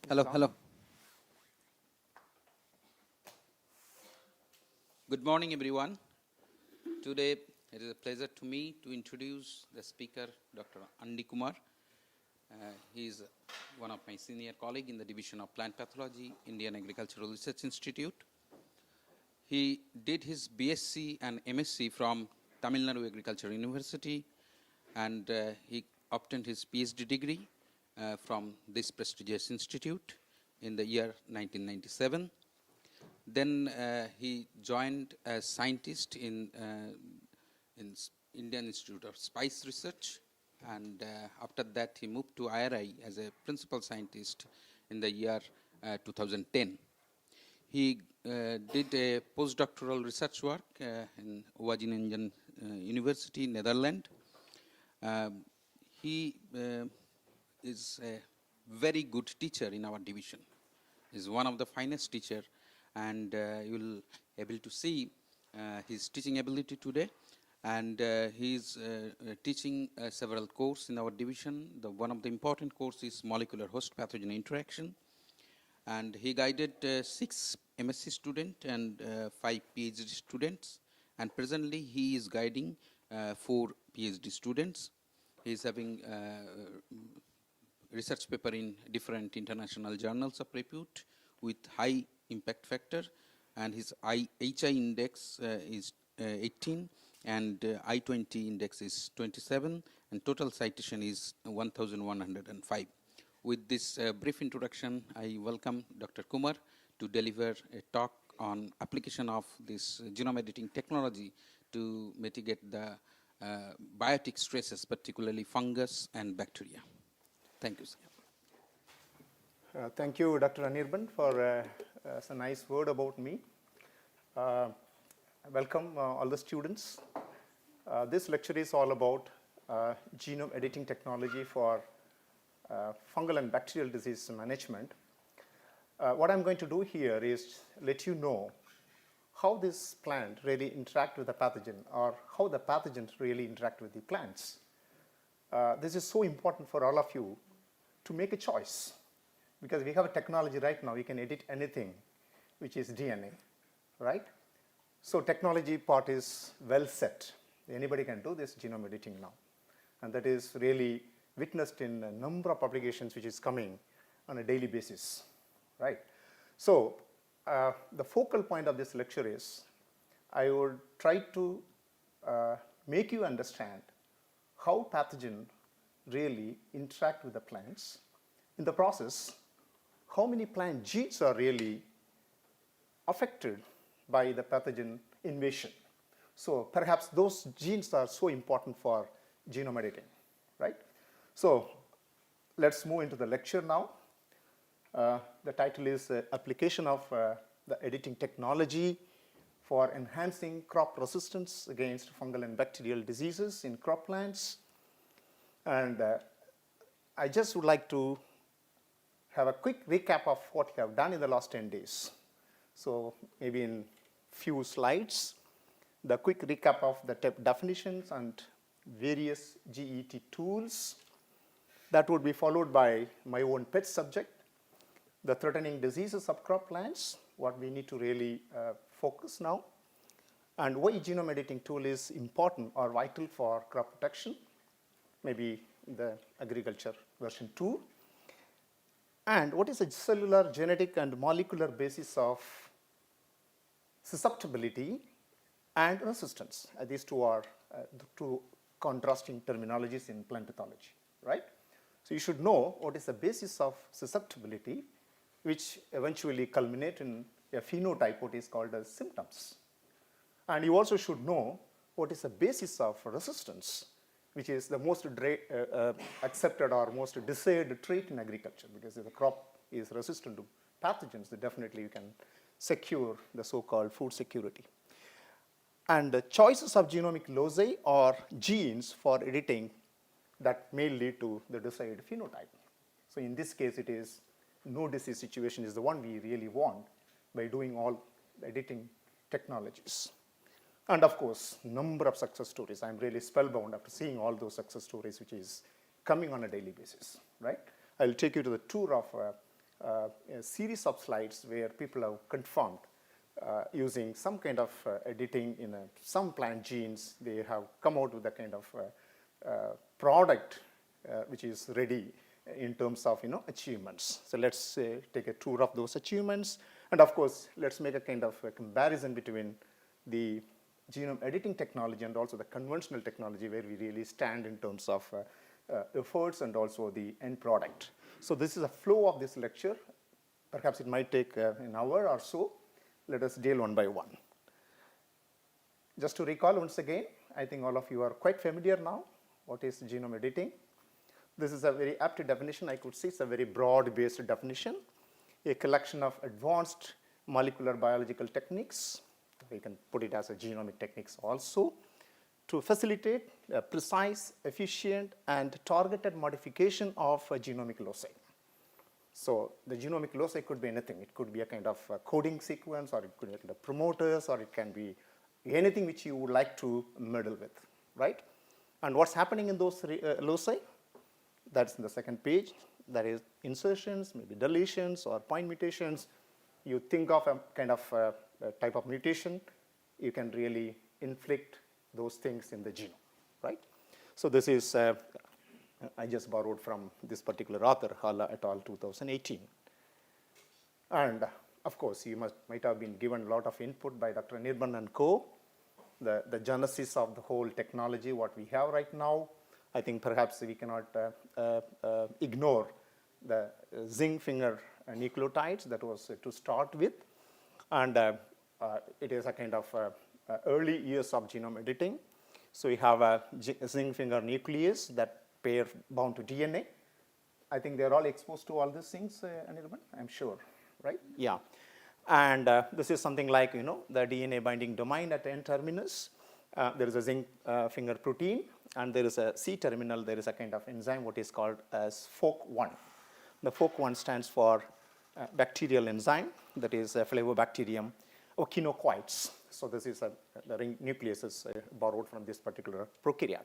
Hello, hello. Good morning, everyone. Today, it is a pleasure to me to introduce the speaker, Dr. Andi Kumar. He is one of my senior colleagues in the Division of Plant Pathology, Indian Agricultural Research Institute. He did his BSc and MSc from Tamil Nadu Agricultural University, and he obtained his PhD degree from this prestigious institute in the year 1997. Then he joined as scientist in Indian Institute of Spice Research, and after that he moved to IRI as a principal scientist in the year 2010. He did a postdoctoral research work in Wageningen University, Netherlands. He is a very good teacher in our division. He is one of the finest teachers, and you will able to see his teaching ability today. And he is teaching several courses in our division. One of the important courses is molecular host pathogen interaction. And he guided 6 MSc students and 5 PhD students. And presently he is guiding 4 PhD students. He is having research paper in different international journals of repute with high impact factor, and his HI index is 18, and I20 index is 27, and total citation is 1,105. With this brief introduction, I welcome Dr. Kumar to deliver a talk on application of this genome editing technology to mitigate the biotic stresses, particularly fungus and bacteria. Thank you, sir. Thank you, Dr. Anirban, for a nice word about me. Welcome all the students. This lecture is all about genome editing technology for fungal and bacterial disease management. What I'm going to do here is let you know how this plant really interact with the pathogen, or how the pathogens really interact with the plants. This is so important for all of you to make a choice, because we have a technology right now, you can edit anything which is DNA, right? So technology part is well set. Anybody can do this genome editing now. And that is really witnessed in a number of applications which is coming on a daily basis, right? So the focal point of this lecture is I would try to make you understand how pathogen really interact with the plants. In the process, how many plant genes are really affected by the pathogen invasion. So perhaps those genes are so important for genome editing, right? So let's move into the lecture now. The title is Application of the Editing Technology for Enhancing Crop Resistance Against Fungal and Bacterial Diseases in Crop Plants. And I just would like to have a quick recap of what we have done in the last 10 days. So maybe in few slides, the quick recap of the definitions and various GET tools. That would be followed by my own pet subject, the threatening diseases of crop plants, what we need to really focus now, and why genome editing tool is important or vital for crop protection, maybe the agriculture version 2. And what is a cellular, genetic, and molecular basis of susceptibility and resistance? These two are the two contrasting terminologies in plant pathology, right? So you should know what is the basis of susceptibility, which eventually culminate in a phenotype, what is called as symptoms. And you also should know what is the basis of resistance, which is the most accepted or most desired trait in agriculture, because if the crop is resistant to pathogens, then definitely you can secure the so-called food security. And the choices of genomic loci or genes for editing that may lead to the desired phenotype. So in this case, it is no disease situation is the one we really want by doing all editing technologies. And of course, number of success stories. I'm really spellbound after seeing all those success stories which is coming on a daily basis, right? I'll take you to the tour of a series of slides where people have confirmed using some kind of editing in some plant genes. They have come out with a kind of product which is ready in terms of achievements. So let's take a tour of those achievements, and of course let's make a kind of a comparison between the genome editing technology and also the conventional technology, where we really stand in terms of efforts and also the end product. So this is a flow of this lecture. Perhaps it might take an hour or so. Let us deal one by one. Just to recall once again, I think all of you are quite familiar now what is genome editing. This is a very apt definition. I could say it's a very broad-based definition, a collection of advanced molecular biological techniques. We can put it as a genomic techniques also, to facilitate a precise, efficient, and targeted modification of a genomic loci. So the genomic loci could be anything. It could be a kind of coding sequence, or it could be a kind of promoters, or it can be anything which you would like to meddle with, right? And what's happening in those loci? That's in the second page. That is insertions, maybe deletions, or point mutations. You think of a kind of a type of mutation, you can really inflict those things in the genome, right? So this is, I just borrowed from this particular author, Hala et al. 2018. And of course, you might have been given a lot of input by Dr. Nirban and co. The genesis of the whole technology, what we have right now. I think perhaps we cannot ignore the zinc finger nucleotides that was to start with. And it is a kind of early years of genome editing. So we have a zinc finger nuclease that pair bound to DNA. I think they're all exposed to all these things, Anirban, I'm sure, right? Yeah. And this is something like, the DNA binding domain at the N-terminus. There is a zinc finger protein, and there is a C-terminal. There is a kind of enzyme what is called as FOC1. The FOC1 stands for bacterial enzyme, that is Flavobacterium echinocoides. So this is the ring nucleus is borrowed from this particular prokaryote.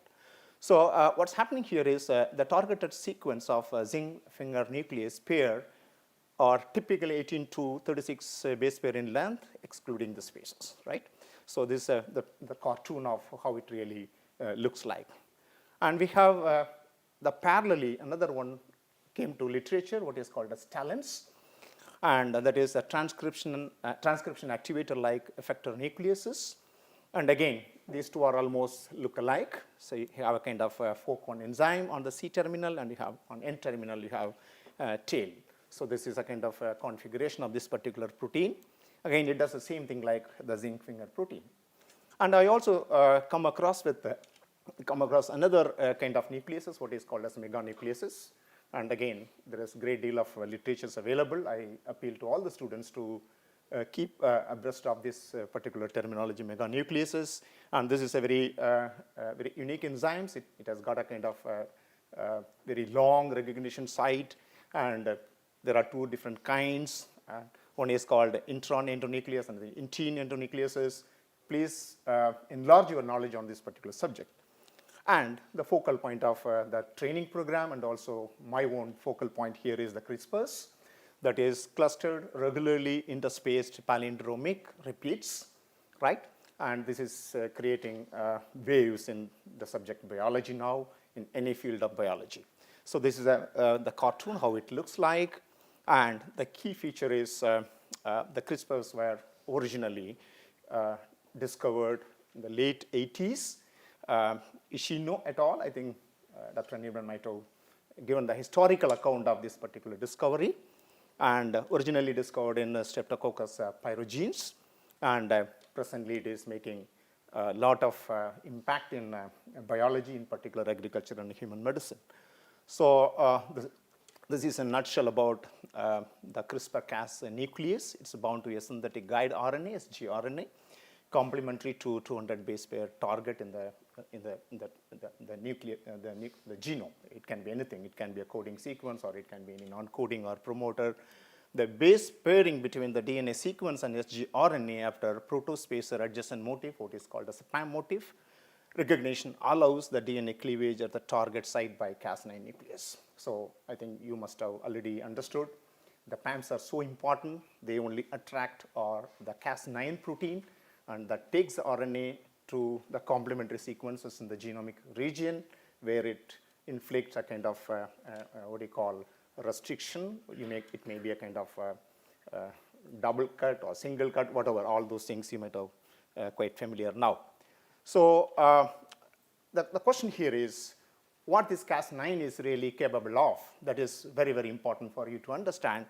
So what's happening here is the targeted sequence of zinc finger nuclease pair are typically 18 to 36 base pair in length, excluding the spaces, right? So this is the cartoon of how it really looks like. And we have the parallelly, another one came to literature, what is called as Talens, and that is a transcription activator like effector nucleases. And again, these two are almost look alike. So you have a kind of FOC1 enzyme on the C-terminal, and you have on N-terminal you have tail. So this is a kind of configuration of this particular protein. Again, it does the same thing like the zinc finger protein. And I also come across another kind of nucleases, what is called as meganucleases. And again, there is a great deal of literatures available. I appeal to all the students to keep abreast of this particular terminology, meganucleases. And this is a very unique enzymes. It has got a kind of very long recognition site, and there are two different kinds. One is called intron endonuclease and the intine endonucleases. Please enlarge your knowledge on this particular subject. And the focal point of the training program, and also my own focal point here, is the Crisprs, that is clustered, regularly interspaced palindromic repeats, right? And this is creating waves in the subject biology now, in any field of biology. So this is the cartoon, how it looks like. And the key feature is the Crisprs were originally discovered in the late 80s. Ishino et al., I think Dr. Nirban might have given the historical account of this particular discovery, and originally discovered in Streptococcus pyrogenes, and presently it is making a lot of impact in biology, in particular agriculture and human medicine. So this is a nutshell about the CRISPR-Cas nuclease. It's bound to a synthetic guide RNA, sgRNA, complementary to 200 base pair target in the genome. It can be anything. It can be a coding sequence, or it can be any non-coding or promoter. The base pairing between the DNA sequence and sgRNA after protospacer adjacent motif, what is called a PAM motif, recognition allows the DNA cleavage at the target site by Cas9 nucleus. So I think you must have already understood The PAMs are so important, they only attract the Cas9 protein, and that takes the RNA to the complementary sequences in the genomic region, where it inflicts a kind of what do you call restriction. It may be a kind of double cut or single cut, whatever. All those things you might have quite familiar now. So the question here is what this Cas9 is really capable of. That is very, very important for you to understand.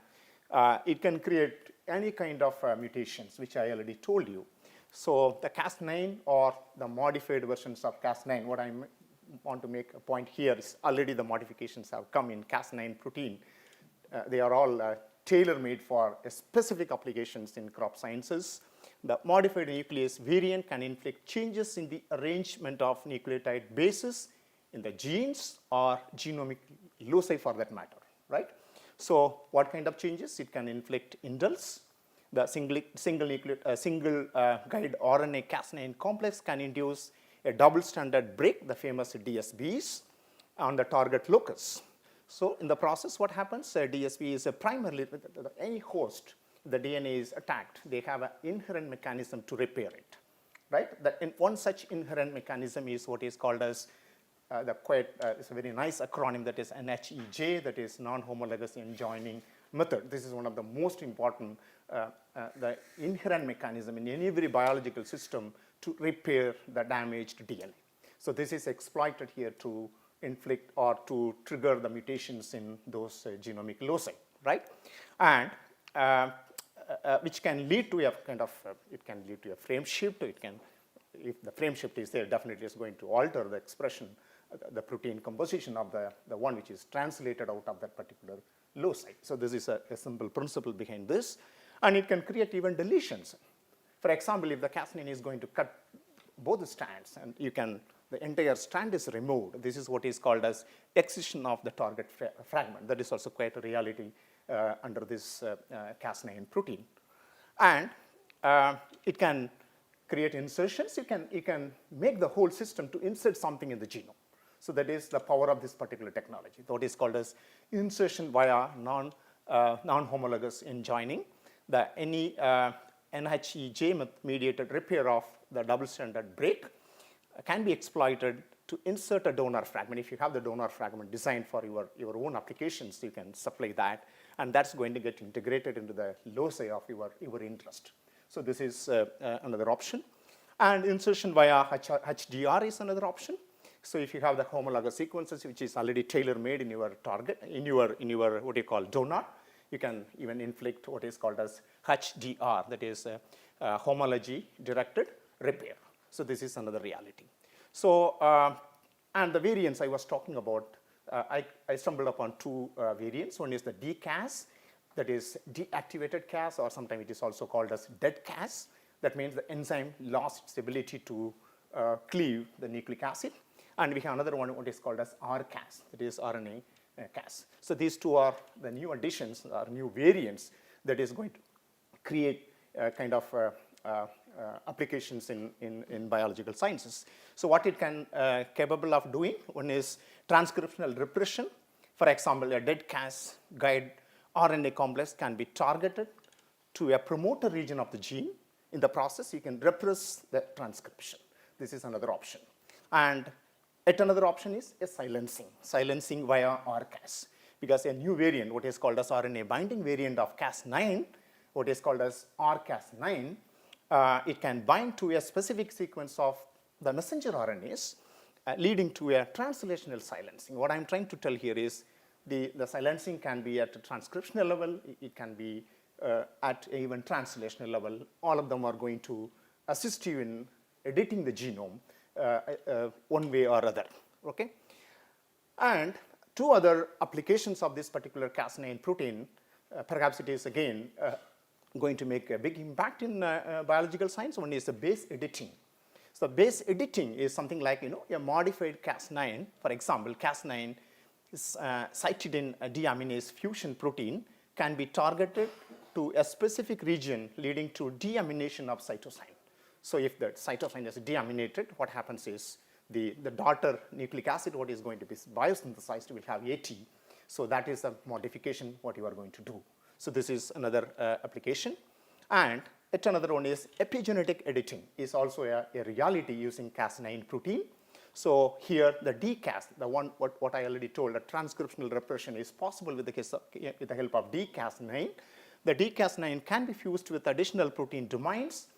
It can create any kind of mutations, which I already told you. So the Cas9 or the modified versions of Cas9, what I want to make a point here is already the modifications have come in Cas9 protein. They are all tailor-made for specific applications in crop sciences. The modified nuclease variant can inflict changes in the arrangement of nucleotide bases in the genes or genomic loci for that matter, right? So what kind of changes? It can inflict indels. The single guide RNA Cas9 complex can induce a double-stranded break, the famous DSBs, on the target locus. So in the process, what happens? DSB is primarily any host the DNA is attacked. They have an inherent mechanism to repair it, right? One such inherent mechanism is what is called as it's a very nice acronym, that is NHEJ, that is non-homologous enjoining method. This is one of the most important, the inherent mechanism in every biological system to repair the damaged DNA. So this is exploited here to inflict or to trigger the mutations in those genomic loci, right? And which can lead to a kind of, it can lead to a frame shift. It can, if the frame shift is there, definitely is going to alter the expression, the protein composition of the one which is translated out of that particular loci. So this is a simple principle behind this. And it can create even deletions. For example, if the Cas9 is going to cut both the strands and the entire strand is removed, this is what is called as excision of the target fragment. That is also quite a reality under this Cas9 protein. And it can create insertions. You can make the whole system to insert something in the genome. So that is the power of this particular technology. What is called as insertion via non-homologous enjoining. Any NHEJ mediated repair of the double-stranded break can be exploited to insert a donor fragment. If you have the donor fragment designed for your own applications, you can supply that, and that's going to get integrated into the loci of your interest. So this is another option. And insertion via HDR is another option. So if you have the homologous sequences, which is already tailor-made in your target, in your what you call donor, you can even inflict what is called as HDR, that is homology-directed repair. So this is another reality. So, and the variants I was talking about, I stumbled upon two variants. One is the DCAS, that is deactivated Cas, or sometimes it is also called as dead Cas. That means the enzyme lost its ability to cleave the nucleic acid. And we have another one, what is called as RCAS, that is RNA Cas. So these two are the new additions, or new variants that is going to create kind of applications in biological sciences. So what it can capable of doing, one is transcriptional repression. For example, a dead Cas guide RNA complex can be targeted to a promoter region of the gene. In the process, you can repress the transcription. This is another option. And yet another option is a silencing via RCAS, because a new variant, what is called as RNA binding variant of Cas9, what is called as RCAS9, it can bind to a specific sequence of the messenger RNAs, leading to a translational silencing. What I'm trying to tell here is the silencing can be at a transcriptional level, it can be at even translational level. All of them are going to assist you in editing the genome one way or other, okay? And two other applications of this particular Cas9 protein, perhaps it is again going to make a big impact in biological science. One is the base editing. So base editing is something like, a modified Cas9. For example, Cas9 is cytidine deaminase fusion protein can be targeted to a specific region leading to deamination of cytosine. So if the cytosine is deaminated, what happens is the daughter nucleic acid, what is going to be biosynthesized, will have AT. So that is a modification what you are going to do. So this is another application. And yet another one is epigenetic editing is also a reality using Cas9 protein. So here the dCas, the one what I already told, the transcriptional repression is possible with the help of dCas9. The dCas9 can be fused with additional protein domains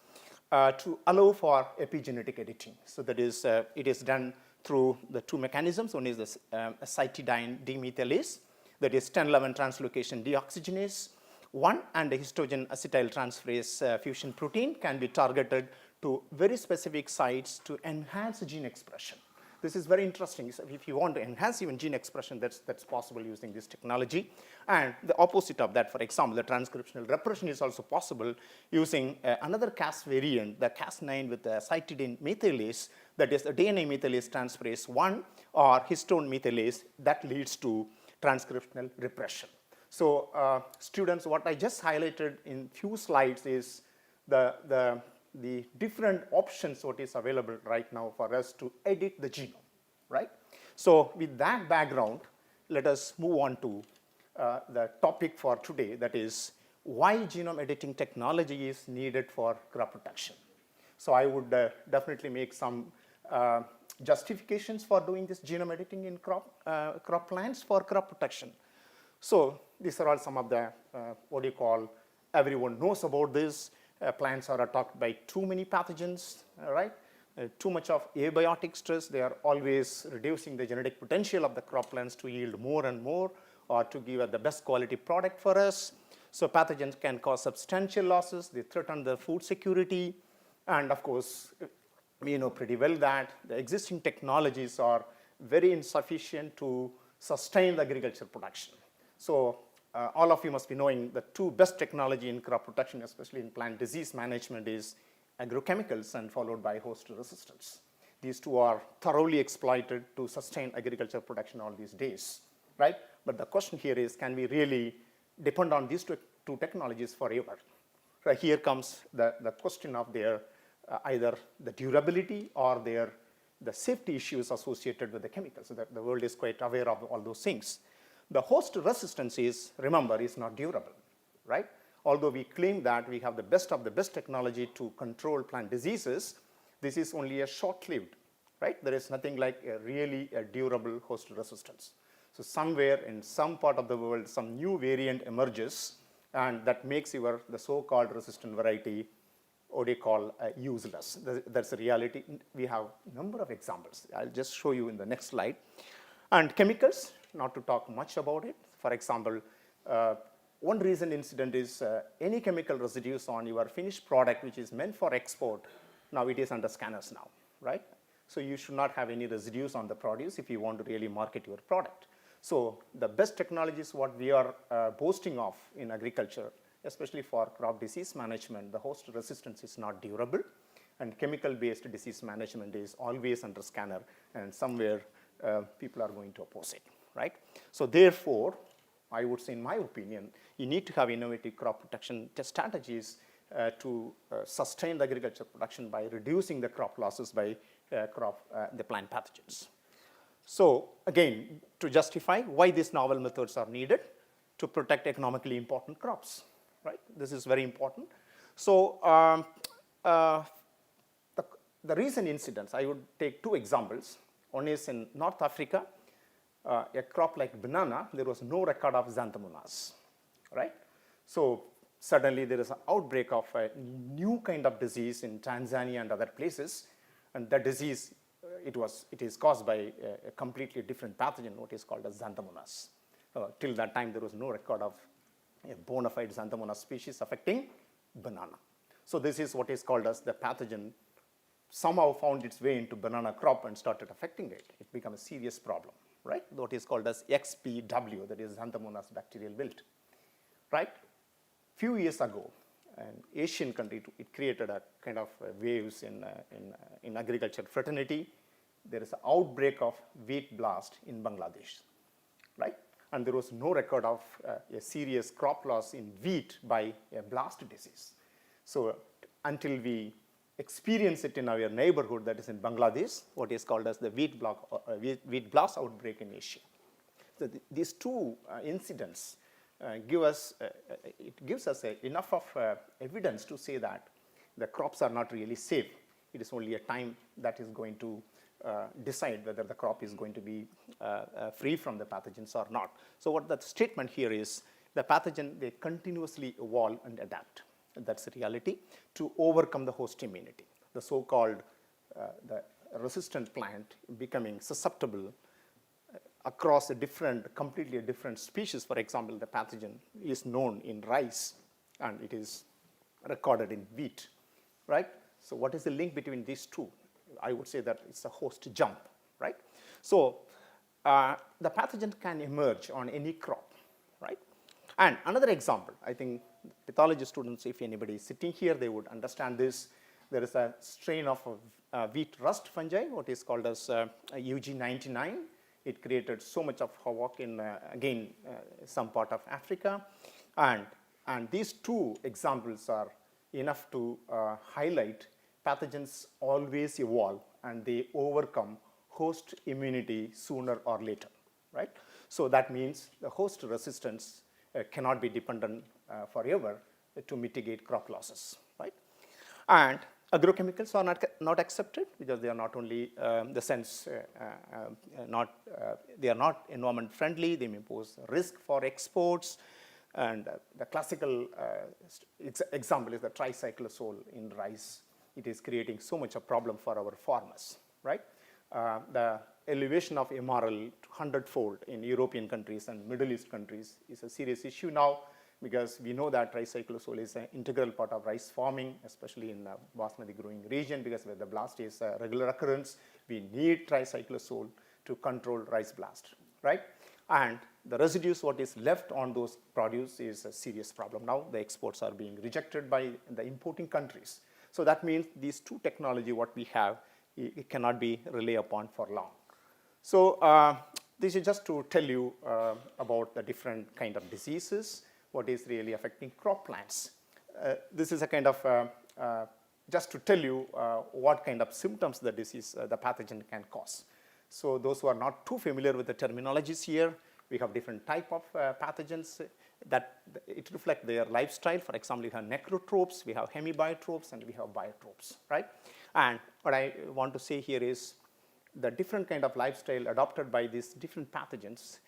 to allow for epigenetic editing. So that is, it is done through the two mechanisms. One is the cytidine demethylase, that is 1011 translocation deoxygenase 1, and the histogen acetyl transferase fusion protein can be targeted to very specific sites to enhance gene expression. This is very interesting. So if you want to enhance even gene expression, that's possible using this technology. And the opposite of that, for example, the transcriptional repression is also possible using another Cas variant, the Cas9 with the cytidine methylase, that is the DNA methylase transferase 1 or histone methylase, that leads to transcriptional repression. So students, what I just highlighted in few slides is the different options what is available right now for us to edit the genome, right? So with that background, let us move on to the topic for today, that is why genome editing technology is needed for crop protection. So I would definitely make some justifications for doing this genome editing in crop plants for crop protection. So these are all some of the, what do you call, everyone knows about this. Plants are attacked by too many pathogens, right? Too much of abiotic stress. They are always reducing the genetic potential of the crop plants to yield more and more or to give the best quality product for us. So pathogens can cause substantial losses. They threaten the food security. And of course, we know pretty well that the existing technologies are very insufficient to sustain the agriculture production. So all of you must be knowing the two best technology in crop protection, especially in plant disease management, is agrochemicals and followed by host resistance. These two are thoroughly exploited to sustain agriculture production all these days, right? But the question here is, can we really depend on these two technologies forever? Right, here comes the question of their either the durability or the safety issues associated with the chemicals. So that the world is quite aware of all those things. The host resistance is, remember, is not durable, right? Although we claim that we have the best of the best technology to control plant diseases, this is only a short-lived, right? There is nothing like a durable host resistance. So somewhere in some part of the world, some new variant emerges, and that makes the so-called resistant variety, what they call useless. That's a reality. We have a number of examples. I'll just show you in the next slide. And chemicals, not to talk much about it. For example, one recent incident is any chemical residues on your finished product which is meant for export, now it is under scanners now, right? So you should not have any residues on the produce if you want to really market your product. So the best technologies what we are boasting of in agriculture, especially for crop disease management, the host resistance is not durable, and chemical-based disease management is always under scanner, and somewhere people are going to oppose it, right? So therefore, I would say in my opinion, you need to have innovative crop protection strategies to sustain the agriculture production by reducing the crop losses by the plant pathogens. So again, to justify why these novel methods are needed to protect economically important crops, right? This is very important. So the recent incidents, I would take two examples. One is in North Africa, a crop like banana, there was no record of xanthomonas, right? So suddenly there is an outbreak of a new kind of disease in Tanzania and other places, and that disease, it is caused by a completely different pathogen, what is called as xanthomonas. Till that time, there was no record of a bona fide xanthomonas species affecting banana. So this is what is called as the pathogen somehow found its way into banana crop and started affecting it. It became a serious problem, right? What is called as XPW, that is Xanthomonas bacterial wilt, right? Few years ago, an Asian country, it created a kind of waves in agriculture fraternity. There is an outbreak of wheat blast in Bangladesh, right? And there was no record of a serious crop loss in wheat by a blast disease. So until we experience it in our neighborhood, that is in Bangladesh, what is called as the wheat blast outbreak in Asia. So these two incidents it gives us enough of evidence to say that the crops are not really safe. It is only a time that is going to decide whether the crop is going to be free from the pathogens or not. So what the statement here is, the pathogen, they continuously evolve and adapt. That's the reality, to overcome the host immunity. The so-called the resistant plant becoming susceptible across a completely different species. For example, the pathogen is known in rice and it is recorded in wheat, right? So what is the link between these two? I would say that it's a host jump, right? So the pathogen can emerge on any crop, right? And another example, I think pathology students, if anybody is sitting here, they would understand this. There is a strain of wheat rust fungi, what is called as UG99. It created so much of havoc in, again, some part of Africa. And these two examples are enough to highlight pathogens always evolve and they overcome host immunity sooner or later, right? So that means the host resistance cannot be dependent forever to mitigate crop losses, right? And agrochemicals are not accepted because they are not only the sense they are not environment friendly. They may pose risk for exports. And the classical example is the tricyclosol in rice. It is creating so much a problem for our farmers, right? The elevation of MRL 100-fold in European countries and Middle East countries is a serious issue now, because we know that tricyclosol is an integral part of rice farming, especially in the basmati growing region, because where the blast is a regular occurrence, we need tricyclosol to control rice blast, right? And the residues, what is left on those produce, is a serious problem now. The exports are being rejected by the importing countries. So that means these two technology, what we have, it cannot be relied upon for long. So this is just to tell you about the different kind of diseases, what is really affecting crop plants. This is a kind of, just to tell you what kind of symptoms the disease, the pathogen can cause. So those who are not too familiar with the terminologies here, we have different type of pathogens that it reflects their lifestyle. For example, we have necrotrophs, we have hemibiotrophs, and we have biotrophs, right? And what I want to say here is the different kind of lifestyle adopted by these different pathogens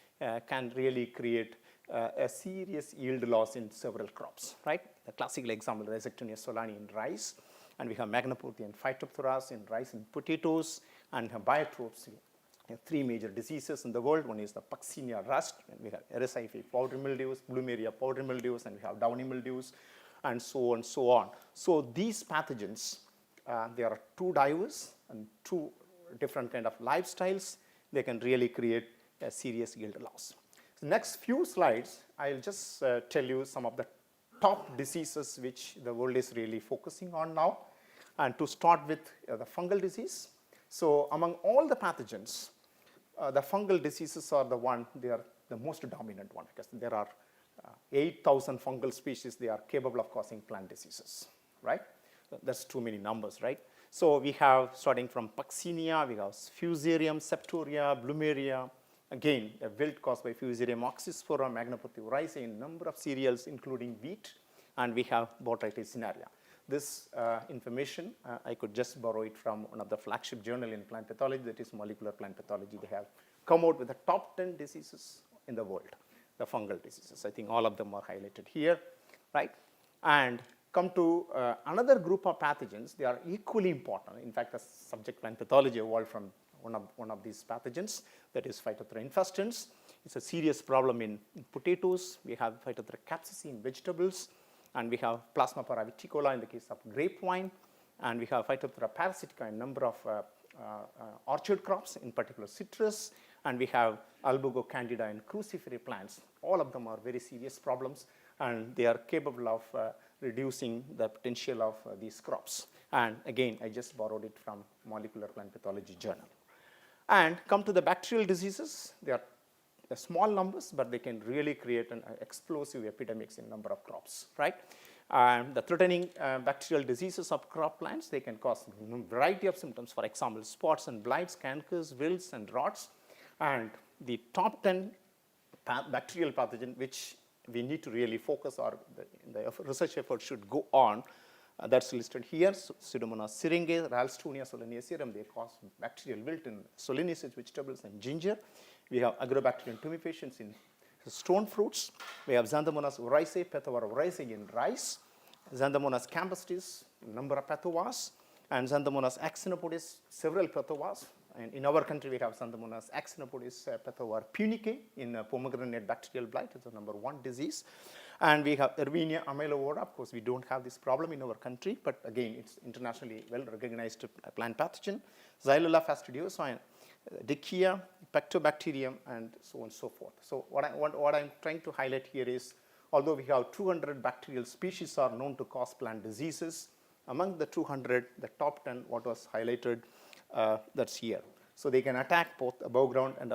can really create a serious yield loss in several crops, right? The classical example, Rhizoctonia solani in rice, and we have Magnaporthia and Phytophthora in rice and potatoes, and have biotrophs. We have three major diseases in the world. One is the Puccinia rust, and we have Erysipelas powdery mildews, Plumeria powdery mildews, and we have downy mildews, and so on and so on. So these pathogens, they are too diverse and too different kind of lifestyles. They can really create a serious yield loss. The next few slides, I'll just tell you some of the top diseases which the world is really focusing on now. And to start with the fungal disease. So among all the pathogens, the fungal diseases are they are the most dominant one, because there are 8,000 fungal species. They are capable of causing plant diseases, right? That's too many numbers, right? So we have, starting from Puccinia, we have Fusarium, Septoria, Plumeria. Again, a wilt caused by Fusarium oxyspora, Magnaporthia oryzae in number of cereals, including wheat, and we have Botrytis cinerea. This information, I could just borrow it from one of the flagship journal in plant pathology, that is Molecular Plant Pathology. They have come out with the top 10 diseases in the world, the fungal diseases. I think all of them are highlighted here, right? And come to another group of pathogens. They are equally important. In fact, the subject plant pathology evolved from one of these pathogens, that is Phytophthora infestans. It's a serious problem in potatoes. We have Phytophthora capsicum in vegetables, and we have Plasmapara viticola in the case of grapevine, and we have Phytophthora parasitica in a number of orchard crops, in particular citrus, and we have Albugo candida in cruciferous plants. All of them are very serious problems, and they are capable of reducing the potential of these crops. And again, I just borrowed it from Molecular Plant Pathology journal. And come to the bacterial diseases. They are small numbers, but they can really create an explosive epidemics in number of crops, right? And the threatening bacterial diseases of crop plants, they can cause a variety of symptoms. For example, spots and blights, cankers, wilts, and rots. And the top 10 bacterial pathogen which we need to really focus, or the research effort should go on. That's listed here. Pseudomonas syringae, Ralstonia solanacearum, they cause bacterial wilt in solanaceous vegetables and ginger. We have Agrobacterial tumefacients in stone fruits. We have Xanthomonas oryzae, Phytophthora oryzae in rice. Xanthomonas campestris, number of Phytophthoras, and Xanthomonas actinopodis, several Phytophthoras. And in our country, we have Xanthomonas actinopodis, Phytophthora punicae in pomegranate bacterial blight. It's the number 1 disease. And we have Erwinia amylovora. Of course, we don't have this problem in our country, but again, it's internationally well recognized plant pathogen. Xylella fastidiosa, Dickia, Pectobacterium, and so on and so forth. So what I'm trying to highlight here is, although we have 200 bacterial species are known to cause plant diseases, among the 200, the top 10, what was highlighted, that's here. So they can attack both above ground and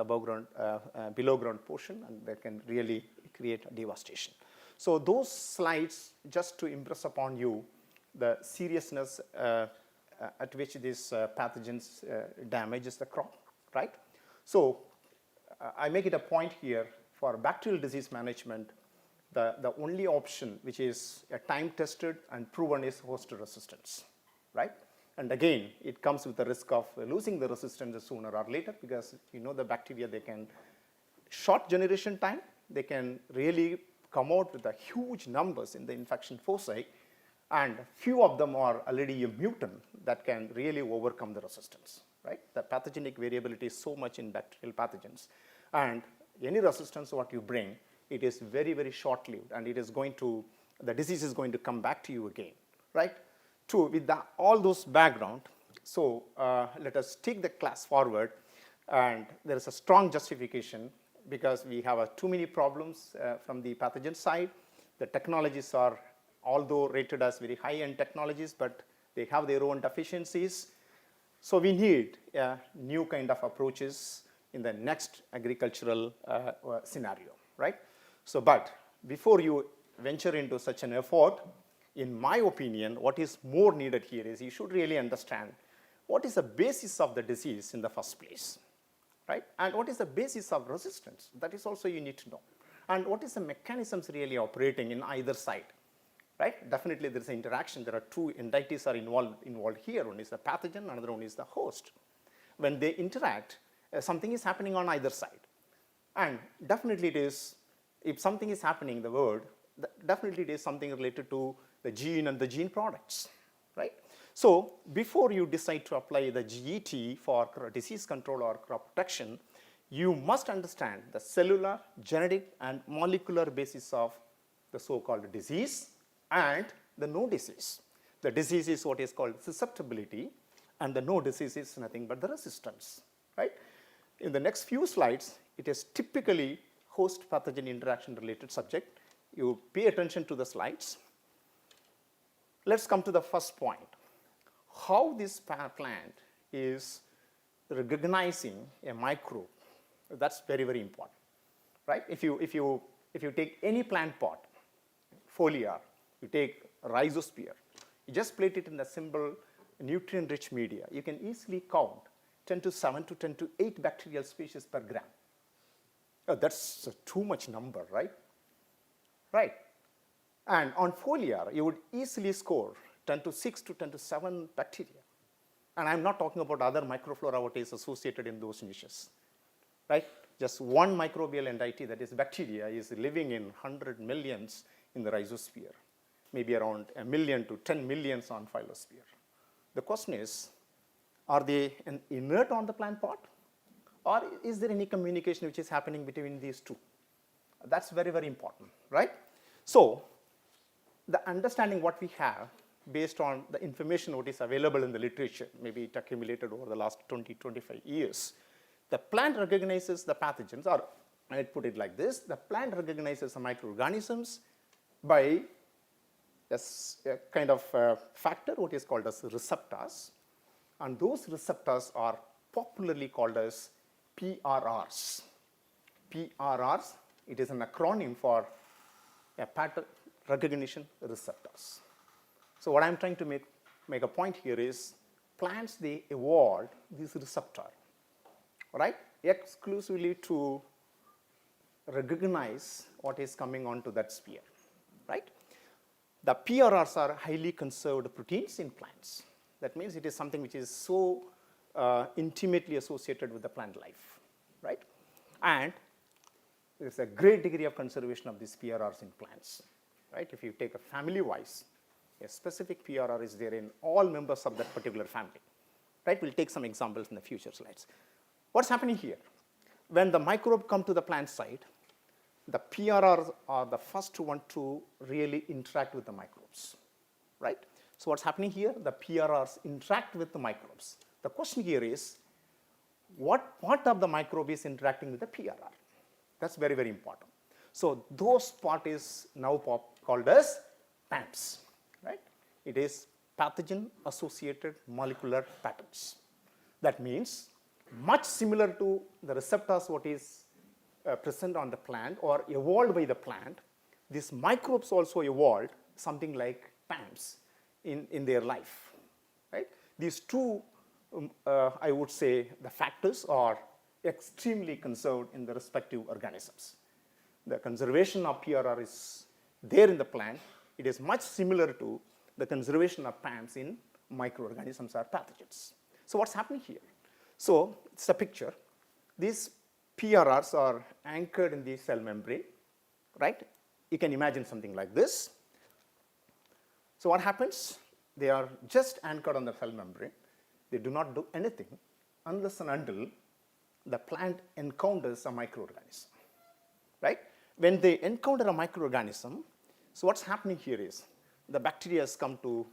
below ground portion, and they can really create devastation. So those slides, just to impress upon you the seriousness at which these pathogens damages the crop, right? So I make it a point here for bacterial disease management, the only option which is time-tested and proven is host resistance, right? And again, it comes with the risk of losing the resistance sooner or later, because you know the bacteria, they can, short generation time, they can really come out with the huge numbers in the infection foci, and few of them are already a mutant that can really overcome the resistance, right? The pathogenic variability is so much in bacterial pathogens, and any resistance what you bring, it is very, very short-lived, and it is going to, the disease is going to come back to you again, right? With all those background, so let us take the class forward, and there is a strong justification, because we have too many problems from the pathogen side. The technologies are, although rated as very high-end technologies, but they have their own deficiencies. So we need new kind of approaches in the next agricultural scenario, right? So, but before you venture into such an effort, in my opinion, what is more needed here is you should really understand what is the basis of the disease in the first place, right? And what is the basis of resistance? That is also you need to know. And what is the mechanisms really operating in either side, right? Definitely there is an interaction. There are two entities are involved here. One is the pathogen, another one is the host. When they interact, something is happening on either side. And definitely it is, if something is happening in the world, definitely it is something related to the gene and the gene products, right? So before you decide to apply the GET for disease control or crop protection, you must understand the cellular, genetic, and molecular basis of the so-called disease and the no disease. The disease is what is called susceptibility, and the no disease is nothing but the resistance, right? In the next few slides, it is typically host pathogen interaction related subject. You pay attention to the slides. Let's come to the first point. How this plant is recognizing a microbe. That's very, very important, right? If you take any plant pot, foliar, you take rhizosphere, you just plate it in a simple nutrient-rich media, you can easily count 10 to 7 to 10 to 8 bacterial species per gram. Oh, that's too much number, right? Right. And on foliar, you would easily score 10 to 6 to 10 to 7 bacteria. And I'm not talking about other microflora what is associated in those niches, right? Just one microbial entity, that is bacteria, is living in 100 millions in the rhizosphere, maybe around 1 million to 10 millions on phyllosphere. The question is, are they an inert on the plant pot? Or is there any communication which is happening between these two? That's very, very important, right? So the understanding what we have based on the information what is available in the literature, maybe it accumulated over the last 20, 25 years, the plant recognizes the pathogens, or I'd put it like this, the plant recognizes the microorganisms by a kind of factor what is called as receptors, and those receptors are popularly called as PRRs. PRRs, it is an acronym for a pattern recognition receptors. So what I'm trying to make a point here is plants, they evolved this receptor, right, exclusively to recognize what is coming onto that sphere, right? The PRRs are highly conserved proteins in plants. That means it is something which is so intimately associated with the plant life, right? And there's a great degree of conservation of these PRRs in plants, right? If you take a family-wise, a specific PRR is there in all members of that particular family, right? We'll take some examples in the future slides. What's happening here? When the microbe come to the plant site, the PRRs are the first one to really interact with the microbes, right? So what's happening here? The PRRs interact with the microbes. The question here is, what part of the microbe is interacting with the PRR? That's very, very important. So those part is now called as PAMPs, right? It is pathogen-associated molecular patterns. That means much similar to the receptors what is present on the plant or evolved by the plant, these microbes also evolved something like PAMPs in their life, right? These two, I would say, the factors are extremely conserved in the respective organisms. The conservation of PRR is there in the plant. It is much similar to the conservation of PAMPs in microorganisms or pathogens. So what's happening here? So it's a picture. These PRRs are anchored in the cell membrane, right? You can imagine something like this. So what happens? They are just anchored on the cell membrane. They do not do anything unless and until the plant encounters a microorganism, right? When they encounter a microorganism, so what's happening here is the bacteria has come to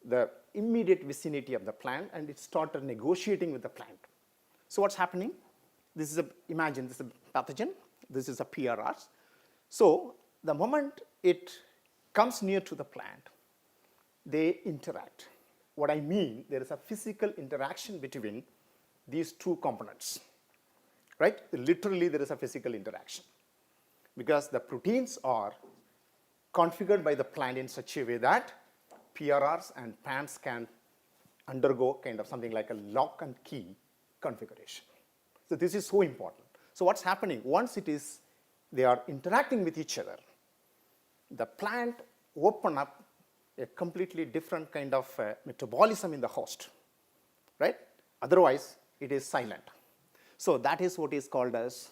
the immediate vicinity of the plant and it started negotiating with the plant. So what's happening? This is imagine this is a pathogen, this is a PRR. So the moment it comes near to the plant, they interact. What I mean, there is a physical interaction between these two components, right? Literally there is a physical interaction because the proteins are configured by the plant in such a way that PRRs and PAMPs can undergo kind of something like a lock and key configuration. So this is so important. So what's happening? Once they are interacting with each other, the plant open up a completely different kind of metabolism in the host, right? Otherwise, it is silent. So that is what is called as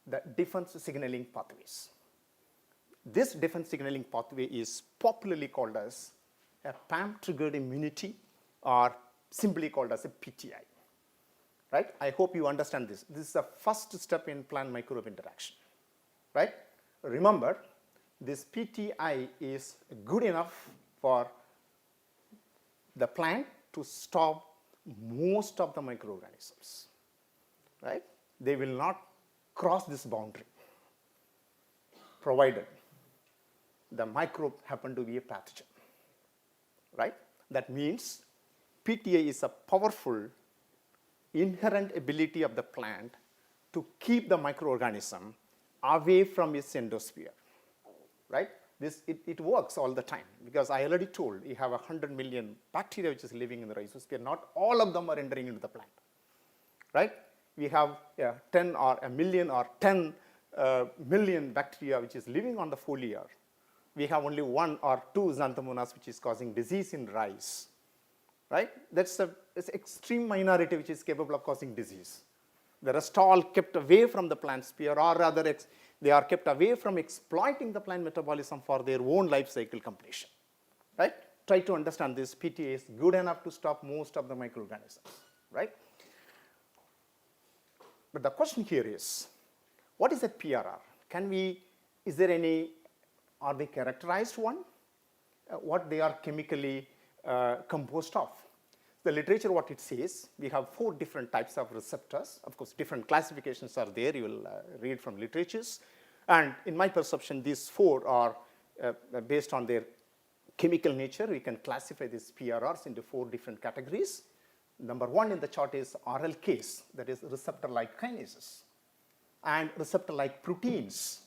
the defense signaling pathways. This defense signaling pathway is popularly called as a PAMP-triggered immunity or simply called as a PTI, right? I hope you understand this. This is the first step in plant microbe interaction, right? Remember, this PTI is good enough for the plant to stop most of the microorganisms, right? They will not cross this boundary, provided the microbe happen to be a pathogen, right? That means PTI is a powerful inherent ability of the plant to keep the microorganism away from its endosphere, right? It works all the time because I already told you have 100 million bacteria which is living in the rhizosphere. Not all of them are entering into the plant, right? We have 10 or a million or 10 million bacteria which is living on the foliar. We have only 1 or 2 xanthomonas which is causing disease in rice, right? It's an extreme minority which is capable of causing disease. The rest all kept away from the plant sphere, or rather they are kept away from exploiting the plant metabolism for their own life cycle completion, right? Try to understand this. PTA is good enough to stop most of the microorganisms, right? But the question here is, what is a PRR? Are they characterized one? What they are chemically composed of? The literature, what it says, we have 4 different types of receptors. Of course, different classifications are there. You will read from literatures. And in my perception, these 4 are based on their chemical nature. We can classify these PRRs into 4 different categories. Number 1 in the chart is RLKs, that is receptor-like kinases, and receptor-like proteins,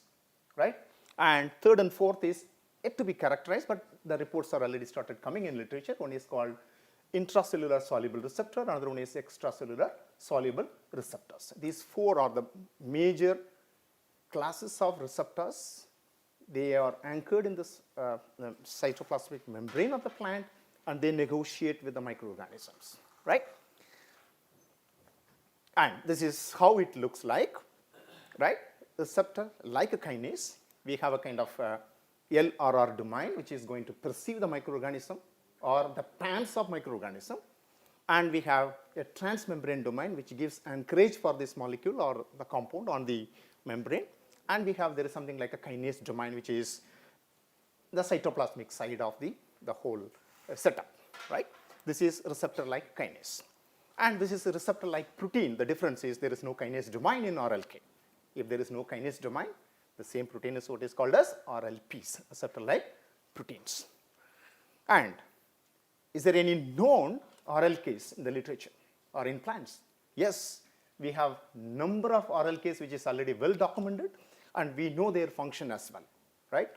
right? And 3rd and 4th is yet to be characterized, but the reports are already started coming in literature. One is called intracellular soluble receptor, another one is extracellular soluble receptors. These 4 are the major classes of receptors. They are anchored in this the cytoplasmic membrane of the plant, and they negotiate with the microorganisms, right? And this is how it looks like, right? Receptor like a kinase. We have a kind of LRR domain which is going to perceive the microorganism or the PAMs of microorganism, and we have a transmembrane domain which gives anchorage for this molecule or the compound on the membrane, and we have there is something like a kinase domain which is the cytoplasmic side of the whole setup, right? This is receptor like kinase, and this is a receptor like protein. The difference is there is no kinase domain in RLK. If there is no kinase domain, the same protein is what is called as RLPs, receptor like proteins. And is there any known RLKs in the literature or in plants? Yes, we have number of RLKs which is already well documented, and we know their function as well, right?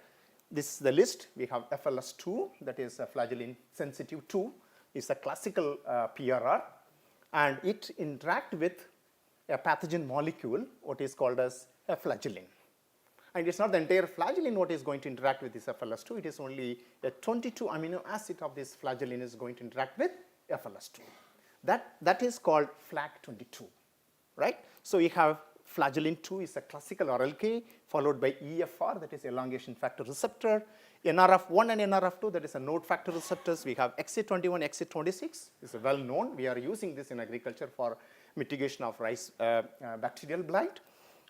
This is the list. We have FLS2, that is flagellin sensitive 2, is a classical PRR, and it interact with a pathogen molecule, what is called as a flagellin. And it's not the entire flagellin what is going to interact with this FLS2, it is only a 22 amino acid of this flagellin is going to interact with FLS2. That is called FLAG22, right? So we have flagellin 2 is a classical RLK, followed by EFR, that is elongation factor receptor, NRF1 and NRF2, that is a node factor receptors. We have XA21, XA26, is well known. We are using this in agriculture for mitigation of rice bacterial blight.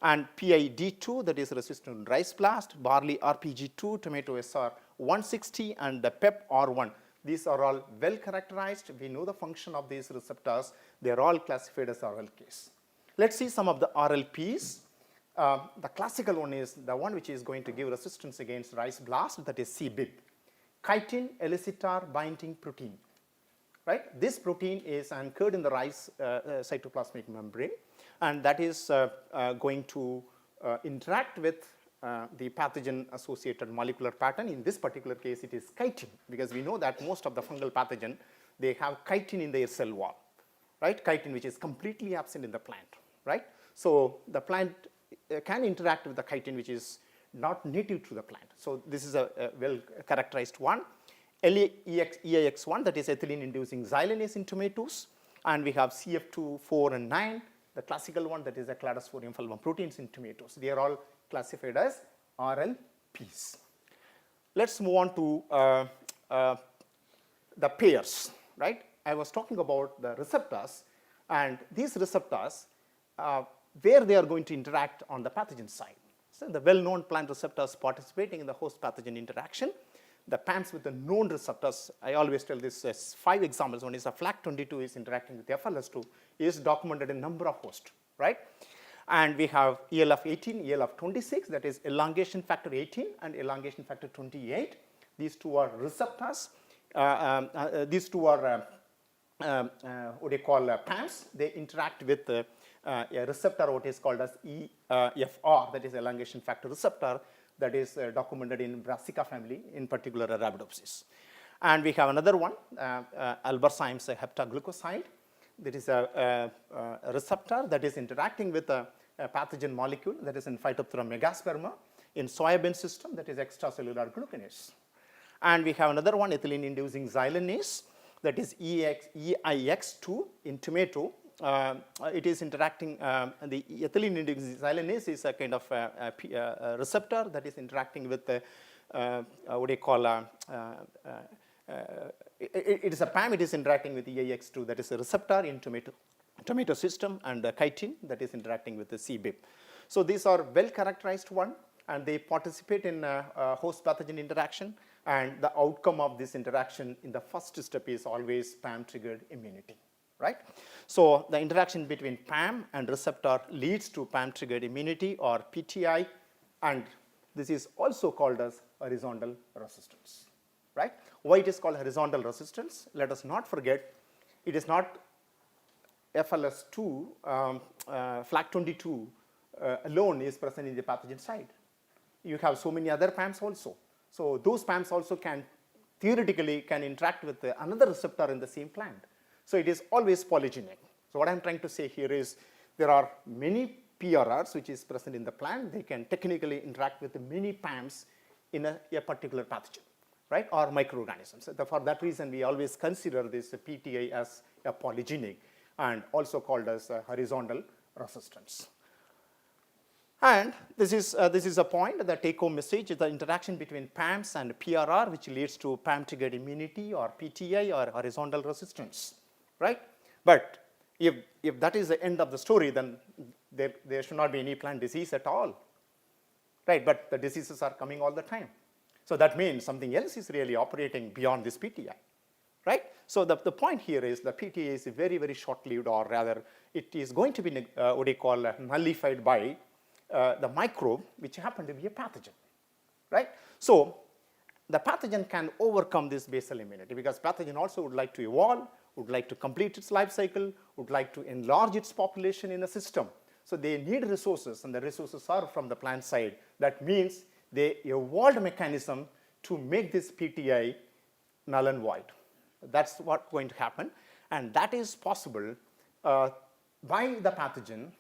And PID2, that is resistant to rice blast, barley RPG2, tomato SR160, and the PEP R1. These are all well characterized. We know the function of these receptors. They are all classified as RLKs. Let's see some of the RLPs. The classical one is the one which is going to give resistance against rice blast, that is CBIB, chitin elicitor binding protein. Right? This protein is anchored in the rice cytoplasmic membrane, and that is going to interact with the pathogen associated molecular pattern. In this particular case, it is chitin, because we know that most of the fungal pathogen, they have chitin in their cell wall, right? Chitin which is completely absent in the plant, right? So the plant can interact with the chitin which is not native to the plant. So this is a well characterized one. EAX1, that is ethylene inducing xylanase in tomatoes, and we have CF2, 4, and 9, the classical one, that is the Cladosporium fulvum proteins in tomatoes. They are all classified as RLPs. Let's move on to the pairs, right? I was talking about the receptors, and these receptors, where they are going to interact on the pathogen side. So the well-known plant receptors participating in the host pathogen interaction. The PAMs with the known receptors, I always tell this as 5 examples. One is a FLAG22 is interacting with FLS2, is documented in number of hosts, right? And we have ELF18, ELF26, that is elongation factor 18 and elongation factor 28. These two are receptors. These two are what they call PAMs. They interact with a receptor, what is called as EFR, that is elongation factor receptor, that is documented in Brassica family, in particular Arabidopsis. And we have another one, Albertsheim's heptaglucoside. That is a receptor that is interacting with a pathogen molecule that is in Phytophthora megasperma, in soybean system, that is extracellular glucanase. And we have another one, ethylene inducing xylanase, that is EIX2 in tomato. It is interacting, the ethylene inducing xylanase is a kind of a receptor that is interacting with what they call it is a PAM, it is interacting with EIX2, that is a receptor in tomato system, and the chitin that is interacting with the CBIB. So these are well characterized one, and they participate in host pathogen interaction, and the outcome of this interaction in the first step is always PAM triggered immunity, right? So the interaction between PAM and receptor leads to PAM triggered immunity or PTI, and this is also called as horizontal resistance, right? Why it is called horizontal resistance? Let us not forget, it is not FLS2, FLAG22 alone is present in the pathogen side. You have so many other PAMs also. So those PAMs also can theoretically interact with another receptor in the same plant. So it is always polygenic. So what I'm trying to say here is there are many PRRs, which is present in the plant, they can technically interact with the many PAMs in a particular pathogen, right, or microorganisms. So for that reason, we always consider this PTI as a polygenic and also called as a horizontal resistance. And this is a point, the take-home message is the interaction between PAMs and PRR, which leads to PAM-triggered immunity or PTI or horizontal resistance, right? But if that is the end of the story, then there should not be any plant disease at all, right? But the diseases are coming all the time. So that means something else is really operating beyond this PTI, right? So the point here is the PTI is very, very short-lived, or rather it is going to be what they call nullified by the microbe, which happen to be a pathogen, right? So the pathogen can overcome this basal immunity because pathogen also would like to evolve, would like to complete its life cycle, would like to enlarge its population in a system. So they need resources, and the resources are from the plant side. That means they evolved a mechanism to make this PTI null and void. That's what's going to happen, and that is possible by the pathogen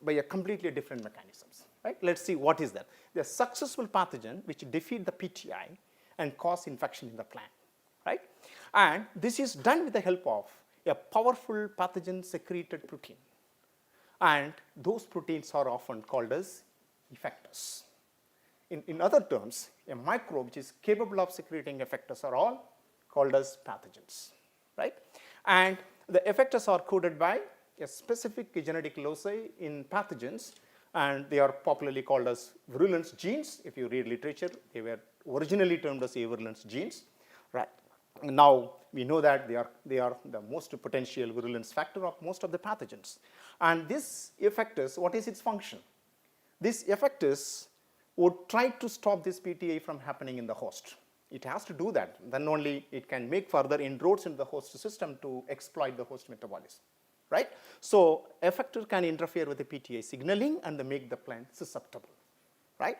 by a completely different mechanisms, right? Let's see what is that. The successful pathogen which defeat the PTI and cause infection in the plant, right? And this is done with the help of a powerful pathogen secreted protein. And those proteins are often called as effectors. In other terms, a microbe which is capable of secreting effectors are all called as pathogens, right? And the effectors are coded by a specific genetic loci in pathogens, and they are popularly called as virulence genes. If you read literature, they were originally termed as virulence genes, right? Now we know that they are the most potential virulence factor of most of the pathogens. And this effectors, what is its function? These effectors would try to stop this PTI from happening in the host. It has to do that. Then only it can make further inroads into the host system to exploit the host metabolism, right? So effector can interfere with the PTI signaling and make the plant susceptible, right?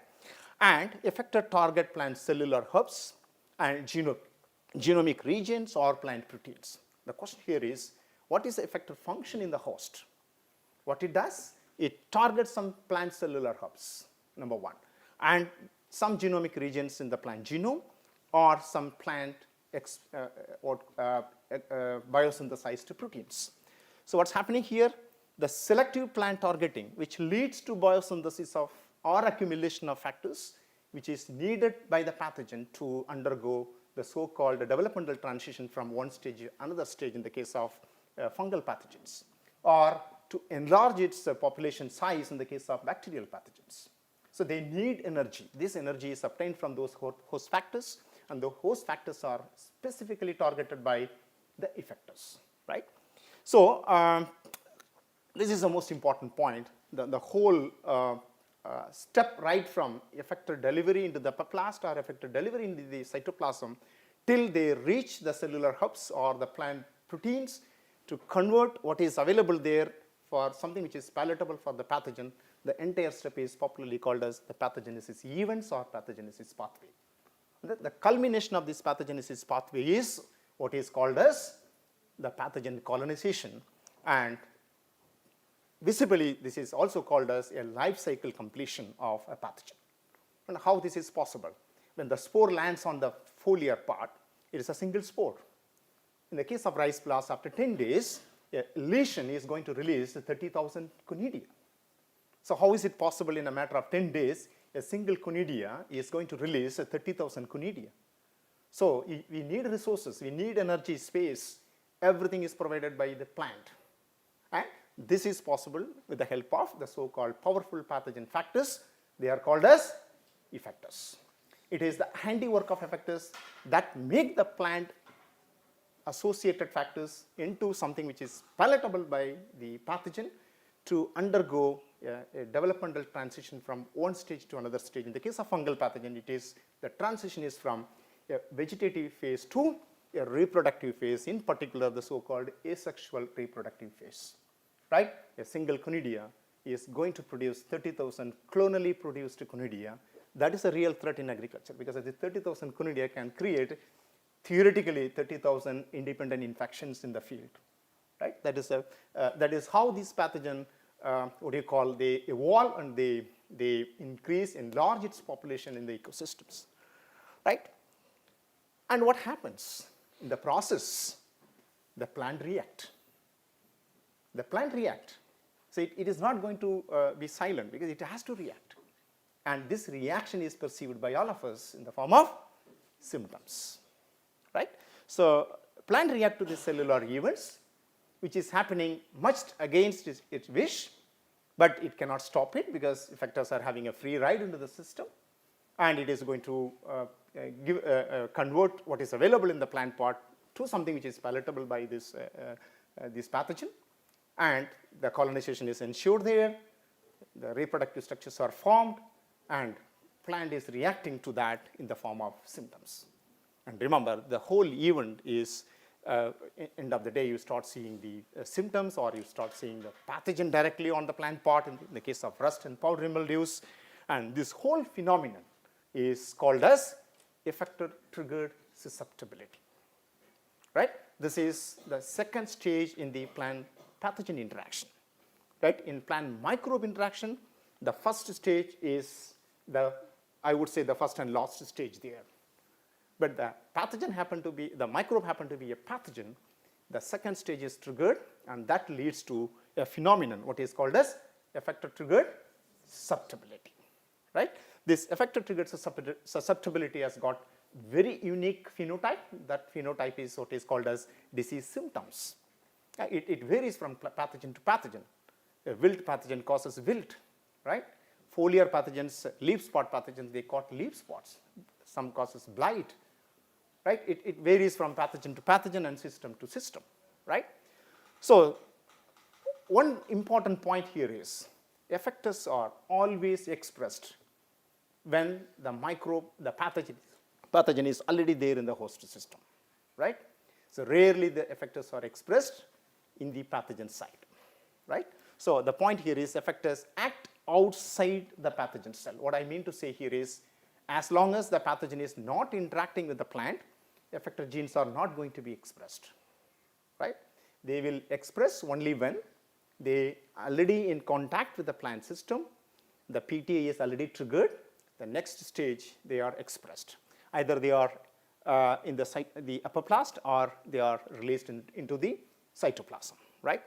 And effector target plant cellular hubs and genomic regions or plant proteins. The question here is, what is the effector function in the host? What it does, it targets some plant cellular hubs, number one, and some genomic regions in the plant genome or some plant biosynthesized proteins. So what's happening here? The selective plant targeting, which leads to biosynthesis of or accumulation of factors, which is needed by the pathogen to undergo the so-called developmental transition from one stage to another stage in the case of fungal pathogens, or to enlarge its population size in the case of bacterial pathogens. So they need energy. This energy is obtained from those host factors, and the host factors are specifically targeted by the effectors, right? So this is the most important point. The whole step right from effector delivery into the plast or effector delivery into the cytoplasm till they reach the cellular hubs or the plant proteins to convert what is available there for something which is palatable for the pathogen. The entire step is popularly called as the pathogenesis events or pathogenesis pathway. The culmination of this pathogenesis pathway is what is called as the pathogen colonization, and visibly this is also called as a life cycle completion of a pathogen. And how this is possible? When the spore lands on the foliar part, it is a single spore. In the case of rice blast, after 10 days, a lesion is going to release 30,000 conidia. So how is it possible in a matter of 10 days, a single conidia is going to release 30,000 conidia? So we need resources, we need energy, space, everything is provided by the plant. And this is possible with the help of the so-called powerful pathogen factors. They are called as effectors. It is the handiwork of effectors that make the plant associated factors into something which is palatable by the pathogen to undergo a developmental transition from one stage to another stage. In the case of fungal pathogen, it is the transition is from a vegetative phase to a reproductive phase, in particular the so-called asexual reproductive phase, right? A single conidia is going to produce 30,000 clonally produced conidia. That is a real threat in agriculture, because the 30,000 conidia can create theoretically 30,000 independent infections in the field, right? That is how this pathogen they evolve and they increase, enlarge its population in the ecosystems, right? And what happens in the process? The plant react. The plant react. So it is not going to be silent because it has to react. And this reaction is perceived by all of us in the form of symptoms, right? So plant react to the cellular events, which is happening much against its wish, but it cannot stop it because effectors are having a free ride into the system, and it is going to convert what is available in the plant pot to something which is palatable by this pathogen, and the colonization is ensured there, the reproductive structures are formed, and plant is reacting to that in the form of symptoms. And remember, the whole event is end of the day you start seeing the symptoms, or you start seeing the pathogen directly on the plant pot in the case of rust and powdery mildews, and this whole phenomenon is called as effector triggered susceptibility, right? This is the second stage in the plant pathogen interaction, right? In plant microbe interaction, the first stage is I would say the first and last stage there. But the pathogen the microbe happened to be a pathogen. The second stage is triggered, and that leads to a phenomenon, what is called as effector triggered susceptibility, right? This effector triggered susceptibility has got very unique phenotype. That phenotype is what is called as disease symptoms. It varies from pathogen to pathogen. A wilt pathogen causes wilt, right? Foliar pathogens, leaf spot pathogens, they cause leaf spots. Some causes blight, right? It varies from pathogen to pathogen and system to system, right? So one important point here is effectors are always expressed when the pathogen is already there in the host system, right? So rarely the effectors are expressed in the pathogen side, right? So the point here is effectors act outside the pathogen cell. What I mean to say here is, as long as the pathogen is not interacting with the plant, effector genes are not going to be expressed, right? They will express only when they already in contact with the plant system, the PTA is already triggered, the next stage they are expressed. Either they are in the apoplast, or they are released into the cytoplasm, right?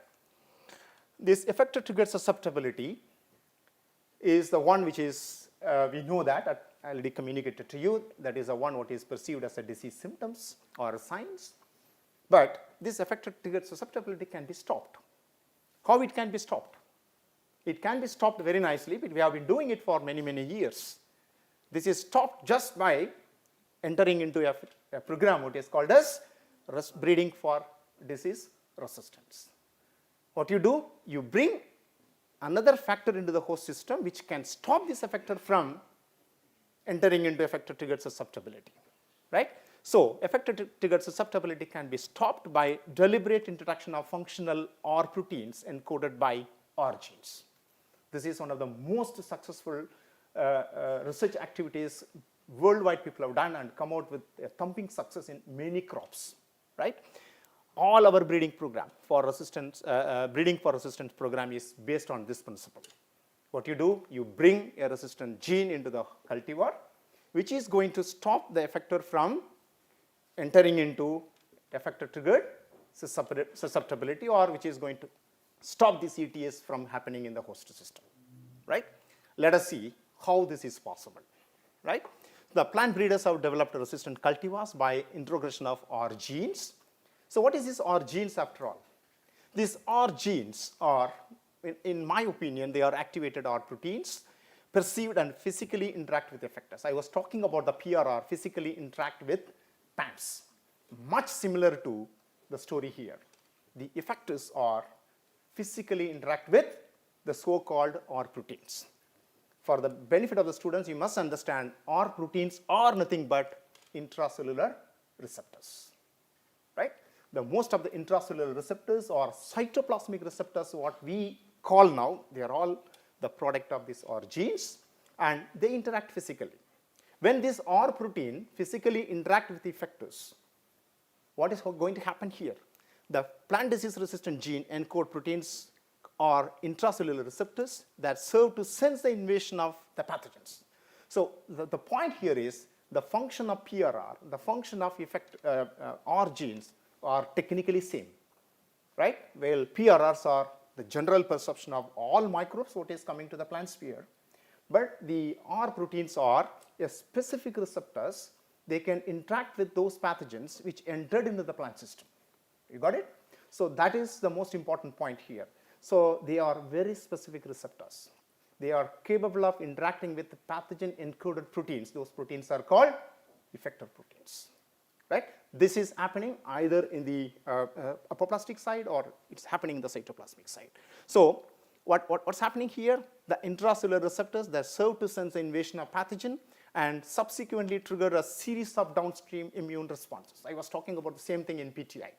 This effector triggered susceptibility is the one which is, we know that, I already communicated to you, that is the one what is perceived as a disease symptoms or signs. But this effector triggered susceptibility can be stopped. How it can be stopped? It can be stopped very nicely, but we have been doing it for many, many years. This is stopped just by entering into a program which is called as breeding for disease resistance. What you do, you bring another factor into the host system which can stop this effector from entering into effector triggered susceptibility, right? So effector triggered susceptibility can be stopped by deliberate introduction of functional R proteins encoded by R genes. This is one of the most successful research activities worldwide people have done and come out with a thumping success in many crops, right? All our breeding program for resistance, breeding for resistance program is based on this principle. What you do, you bring a resistant gene into the cultivar, which is going to stop the effector from entering into effector triggered susceptibility, or which is going to stop this ETS from happening in the host system, right? Let us see how this is possible, right? The plant breeders have developed resistant cultivars by introgression of R genes. So what is this R genes after all? These R genes are, in my opinion, they are activated R proteins, perceived and physically interact with effectors. I was talking about the PRR, physically interact with PAMs. Much similar to the story here. The effectors are physically interact with the so-called R proteins. For the benefit of the students, you must understand R proteins are nothing but intracellular receptors, right? The most of the intracellular receptors or cytoplasmic receptors, what we call now, they are all the product of these R genes, and they interact physically. When this R protein physically interact with effectors, what is going to happen here? The plant disease resistant gene encode proteins are intracellular receptors that serve to sense the invasion of the pathogens. So the point here is the function of PRR, the function of R genes are technically same, right? Well, PRRs are the general perception of all microbes, what is coming to the plant sphere. But the R proteins are a specific receptors. They can interact with those pathogens which entered into the plant system. You got it? So that is the most important point here. So they are very specific receptors. They are capable of interacting with the pathogen encoded proteins. Those proteins are called effector proteins, right? This is happening either in the apoplastic side or it's happening in the cytoplasmic side. So what's happening here? The intracellular receptors that serve to sense the invasion of pathogen and subsequently trigger a series of downstream immune responses. I was talking about the same thing in PTI.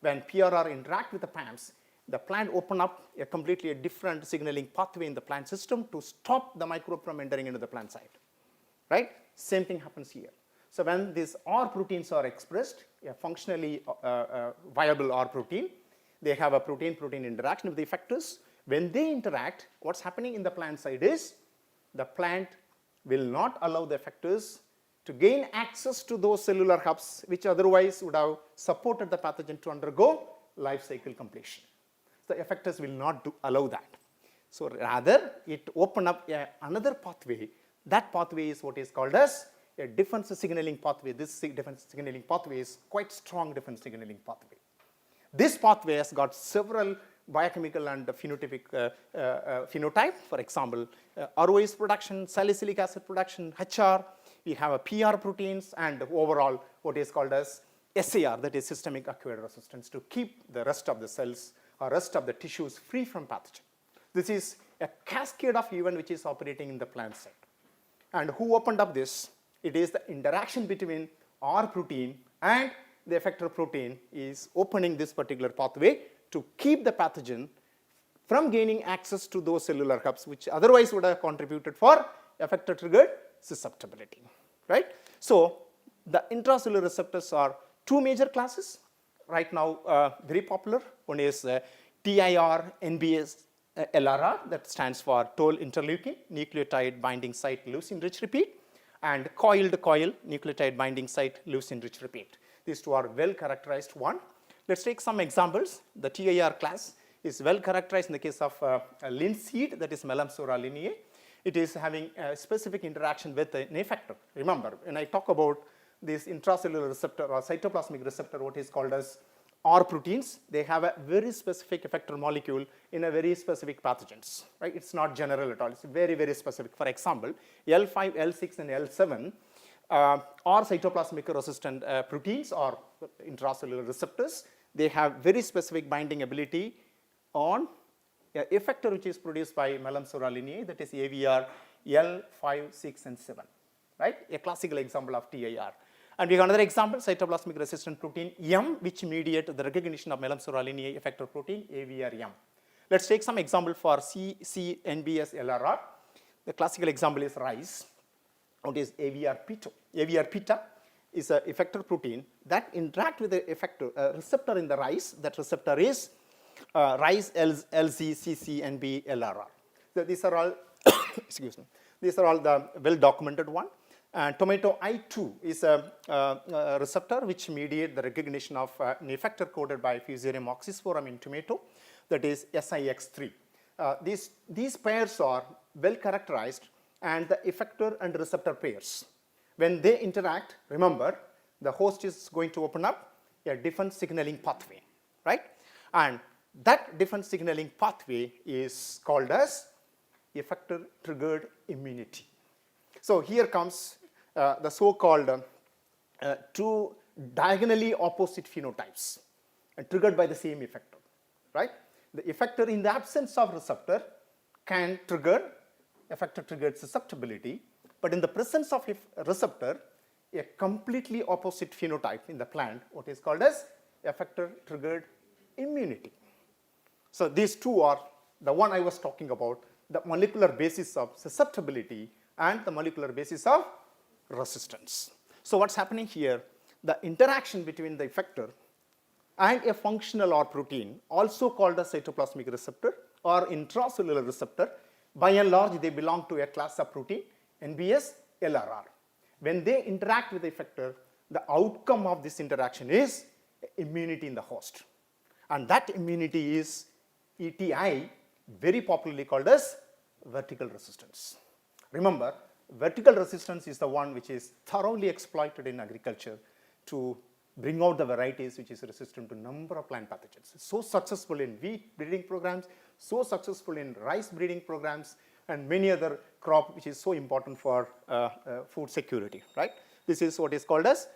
When PRR interact with the PAMs, the plant open up a completely different signaling pathway in the plant system to stop the microbe from entering into the plant site, right? Same thing happens here. So when these R proteins are expressed, a functionally viable R protein, they have a protein-protein interaction with the effectors. When they interact, what's happening in the plant side is the plant will not allow the effectors to gain access to those cellular hubs which otherwise would have supported the pathogen to undergo life cycle completion. The effectors will not allow that. So rather, it open up another pathway. That pathway is what is called as a defense signaling pathway. This defense signaling pathway is quite strong defense signaling pathway. This pathway has got several biochemical and phenotypic phenotype. For example, ROS production, salicylic acid production, HR. We have a PR proteins and overall what is called as SAR, that is systemic acquired resistance, to keep the rest of the cells or rest of the tissues free from pathogen. This is a cascade of event which is operating in the plant side. And who opened up this? It is the interaction between R protein and the effector protein is opening this particular pathway to keep the pathogen from gaining access to those cellular hubs which otherwise would have contributed for effector triggered susceptibility, right? So the intracellular receptors are two major classes right now, very popular. One is TIR NBS LRR, that stands for toll interleukin, nucleotide binding site leucine rich repeat, and coiled coil, nucleotide binding site leucine rich repeat. These two are well characterized one. Let's take some examples. The TIR class is well characterized in the case of linseed, that is Melamsora lineae. It is having a specific interaction with an effector. Remember, when I talk about this intracellular receptor or cytoplasmic receptor, what is called as R proteins, they have a very specific effector molecule in a very specific pathogens, right? It's not general at all. It's very, very specific. For example, L5, L6, and L7 are cytoplasmic resistant proteins or intracellular receptors. They have very specific binding ability on an effector which is produced by Melamsora lineae, that is AVR L5, 6, and 7, right? A classical example of TIR. And we have another example, cytoplasmic resistant protein M, which mediate the recognition of Melamsora lineae effector protein AVR-M. Let's take some example for CNBS LRR. The classical example is rice. What is AVR-PITA? AVR-PITA is an effector protein that interact with the effector receptor in the rice. That receptor is rice LZCCNB LRR. So these are all, excuse me, these are all the well documented one. And tomato I2 is a receptor which mediate the recognition of an effector coded by Fusarium oxysporum in tomato, that is SIX3. These pairs are well characterized, and the effector and receptor pairs, when they interact, remember, the host is going to open up a defense signaling pathway, right? And that defense signaling pathway is called as effector triggered immunity. So here comes the so-called two diagonally opposite phenotypes and triggered by the same effector, right? The effector in the absence of receptor can trigger effector triggered susceptibility, but in the presence of a receptor, a completely opposite phenotype in the plant, what is called as effector triggered immunity. So these two are the one I was talking about, the molecular basis of susceptibility and the molecular basis of resistance. So what's happening here? The interaction between the effector and a functional R protein, also called a cytoplasmic receptor or intracellular receptor. By and large, they belong to a class of protein, NBS, LRR. When they interact with the effector, the outcome of this interaction is immunity in the host. And that immunity is ETI, very popularly called as vertical resistance. Remember, vertical resistance is the one which is thoroughly exploited in agriculture to bring out the varieties which is resistant to number of plant pathogens. It's so successful in wheat breeding programs, so successful in rice breeding programs, and many other crop which is so important for food security, right? This is what is called as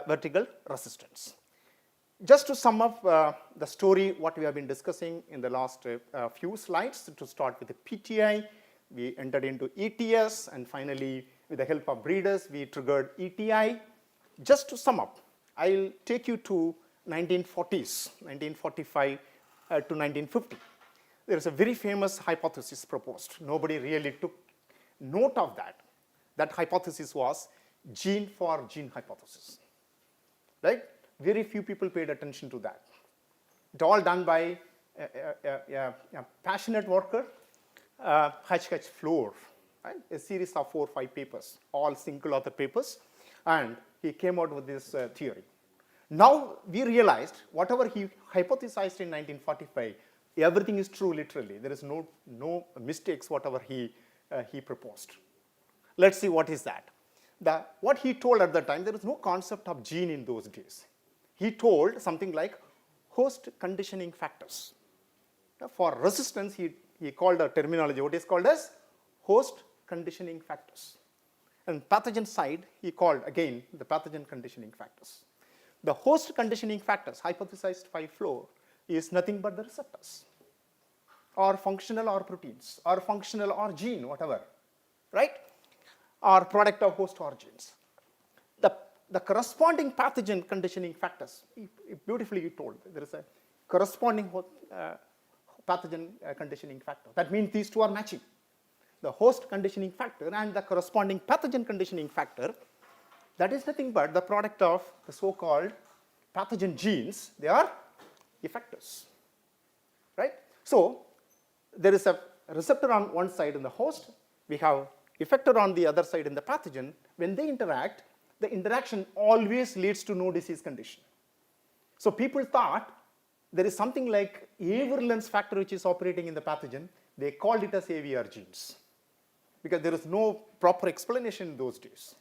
vertical resistance. Just to sum up the story, what we have been discussing in the last few slides, to start with the PTI, we entered into ETS, and finally, with the help of breeders, we triggered ETI. Just to sum up, I'll take you to 1940s, 1945 to 1950. There is a very famous hypothesis proposed. Nobody really took note of that. That hypothesis was gene for gene hypothesis, right? Very few people paid attention to that. It's all done by a passionate worker, H.H. Floor, right? A series of 4 or 5 papers, all single author papers, and he came out with this theory. Now we realized whatever he hypothesized in 1945, everything is true literally. There is no mistakes whatever he proposed. Let's see what is that. What he told at the time, there is no concept of gene in those days. He told something like host conditioning factors. For resistance, he called a terminology, what is called as host conditioning factors. And pathogen side, he called again the pathogen conditioning factors. The host conditioning factors, hypothesized by Floor, is nothing but the receptors, or functional or proteins, or functional or gene, whatever, right? Or product of host or genes. The corresponding pathogen conditioning factors, beautifully he told, there is a corresponding pathogen conditioning factor. That means these two are matching. The host conditioning factor and the corresponding pathogen conditioning factor, that is nothing but the product of the so-called pathogen genes. They are effectors, right? So there is a receptor on one side in the host. We have effector on the other side in the pathogen. When they interact, the interaction always leads to no disease condition. So people thought there is something like a virulence factor which is operating in the pathogen. They called it as AVR genes because there is no proper explanation in those days.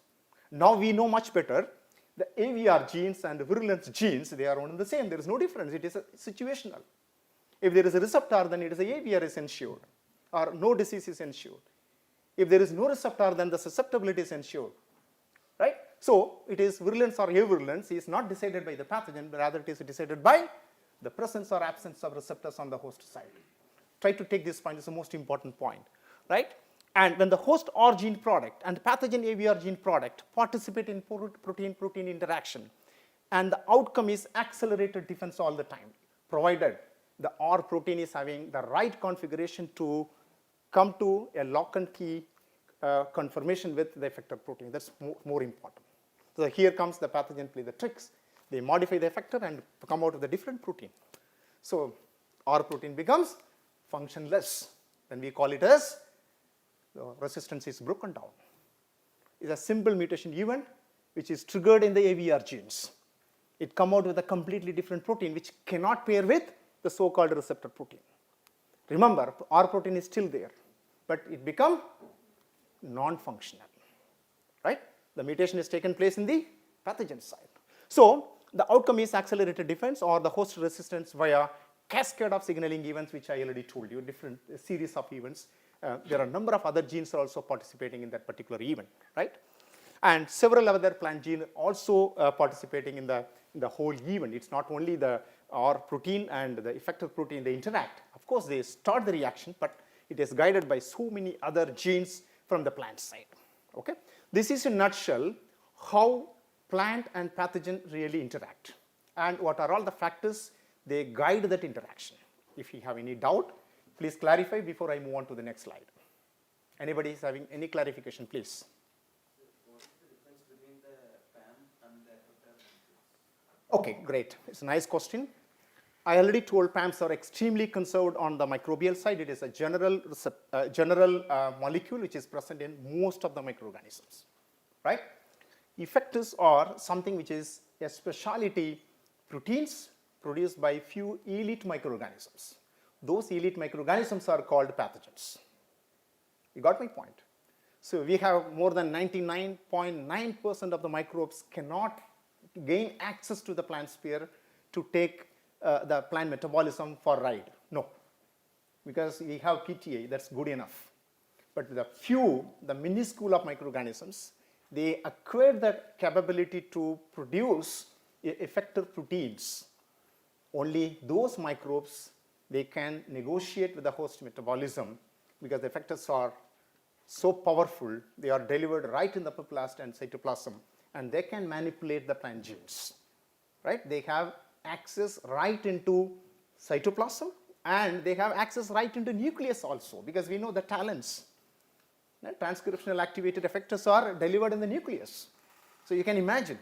Now we know much better. The AVR genes and virulence genes, they are one and the same. There is no difference. It is situational. If there is a receptor, then it is a AVR is ensured, or no disease is ensured. If there is no receptor, then the susceptibility is ensured, right? So it is virulence or avirulence is not decided by the pathogen, but rather it is decided by the presence or absence of receptors on the host side. Try to take this point, it's the most important point, right? And when the host or gene product and pathogen AVR gene product participate in protein-protein interaction, and the outcome is accelerated defense all the time, provided the R protein is having the right configuration to come to a lock and key conformation with the effector protein. That's more important. So here comes the pathogen play the tricks. They modify the effector and come out with a different protein. So R protein becomes functionless. Then we call it as the resistance is broken down. It's a simple mutation event which is triggered in the AVR genes. It comes out with a completely different protein which cannot pair with the so-called receptor protein. Remember, R protein is still there, but it becomes non-functional, right? The mutation is taken place in the pathogen side. So the outcome is accelerated defense or the host resistance via cascade of signaling events, which I already told you, different series of events. There are a number of other genes also participating in that particular event, right? And several other plant genes also participating in the whole event. It's not only the R protein and the effector protein, they interact. Of course, they start the reaction, but it is guided by so many other genes from the plant side, okay? This is in a nutshell how plant and pathogen really interact and what are all the factors they guide that interaction. If you have any doubt, please clarify before I move on to the next slide. Anybody is having any clarification, please? What is the difference between the PAM and the effector? Okay, great. It's a nice question. I already told PAMs are extremely conserved on the microbial side. It is a general molecule which is present in most of the microorganisms, right? Effectors are something which is a specialty proteins produced by few elite microorganisms. Those elite microorganisms are called pathogens. You got my point? So we have more than 99.9% of the microbes cannot gain access to the plant sphere to take the plant metabolism for ride. No, because we have PTA, that's good enough. But the minuscule of microorganisms, they acquire that capability to produce effector proteins. Only those microbes, they can negotiate with the host metabolism because the effectors are so powerful, they are delivered right in the plasm and cytoplasm, and they can manipulate the plant genes, right? They have access right into cytoplasm, and they have access right into nucleus also, because we know the talens, transcriptional activated effectors are delivered in the nucleus. So you can imagine.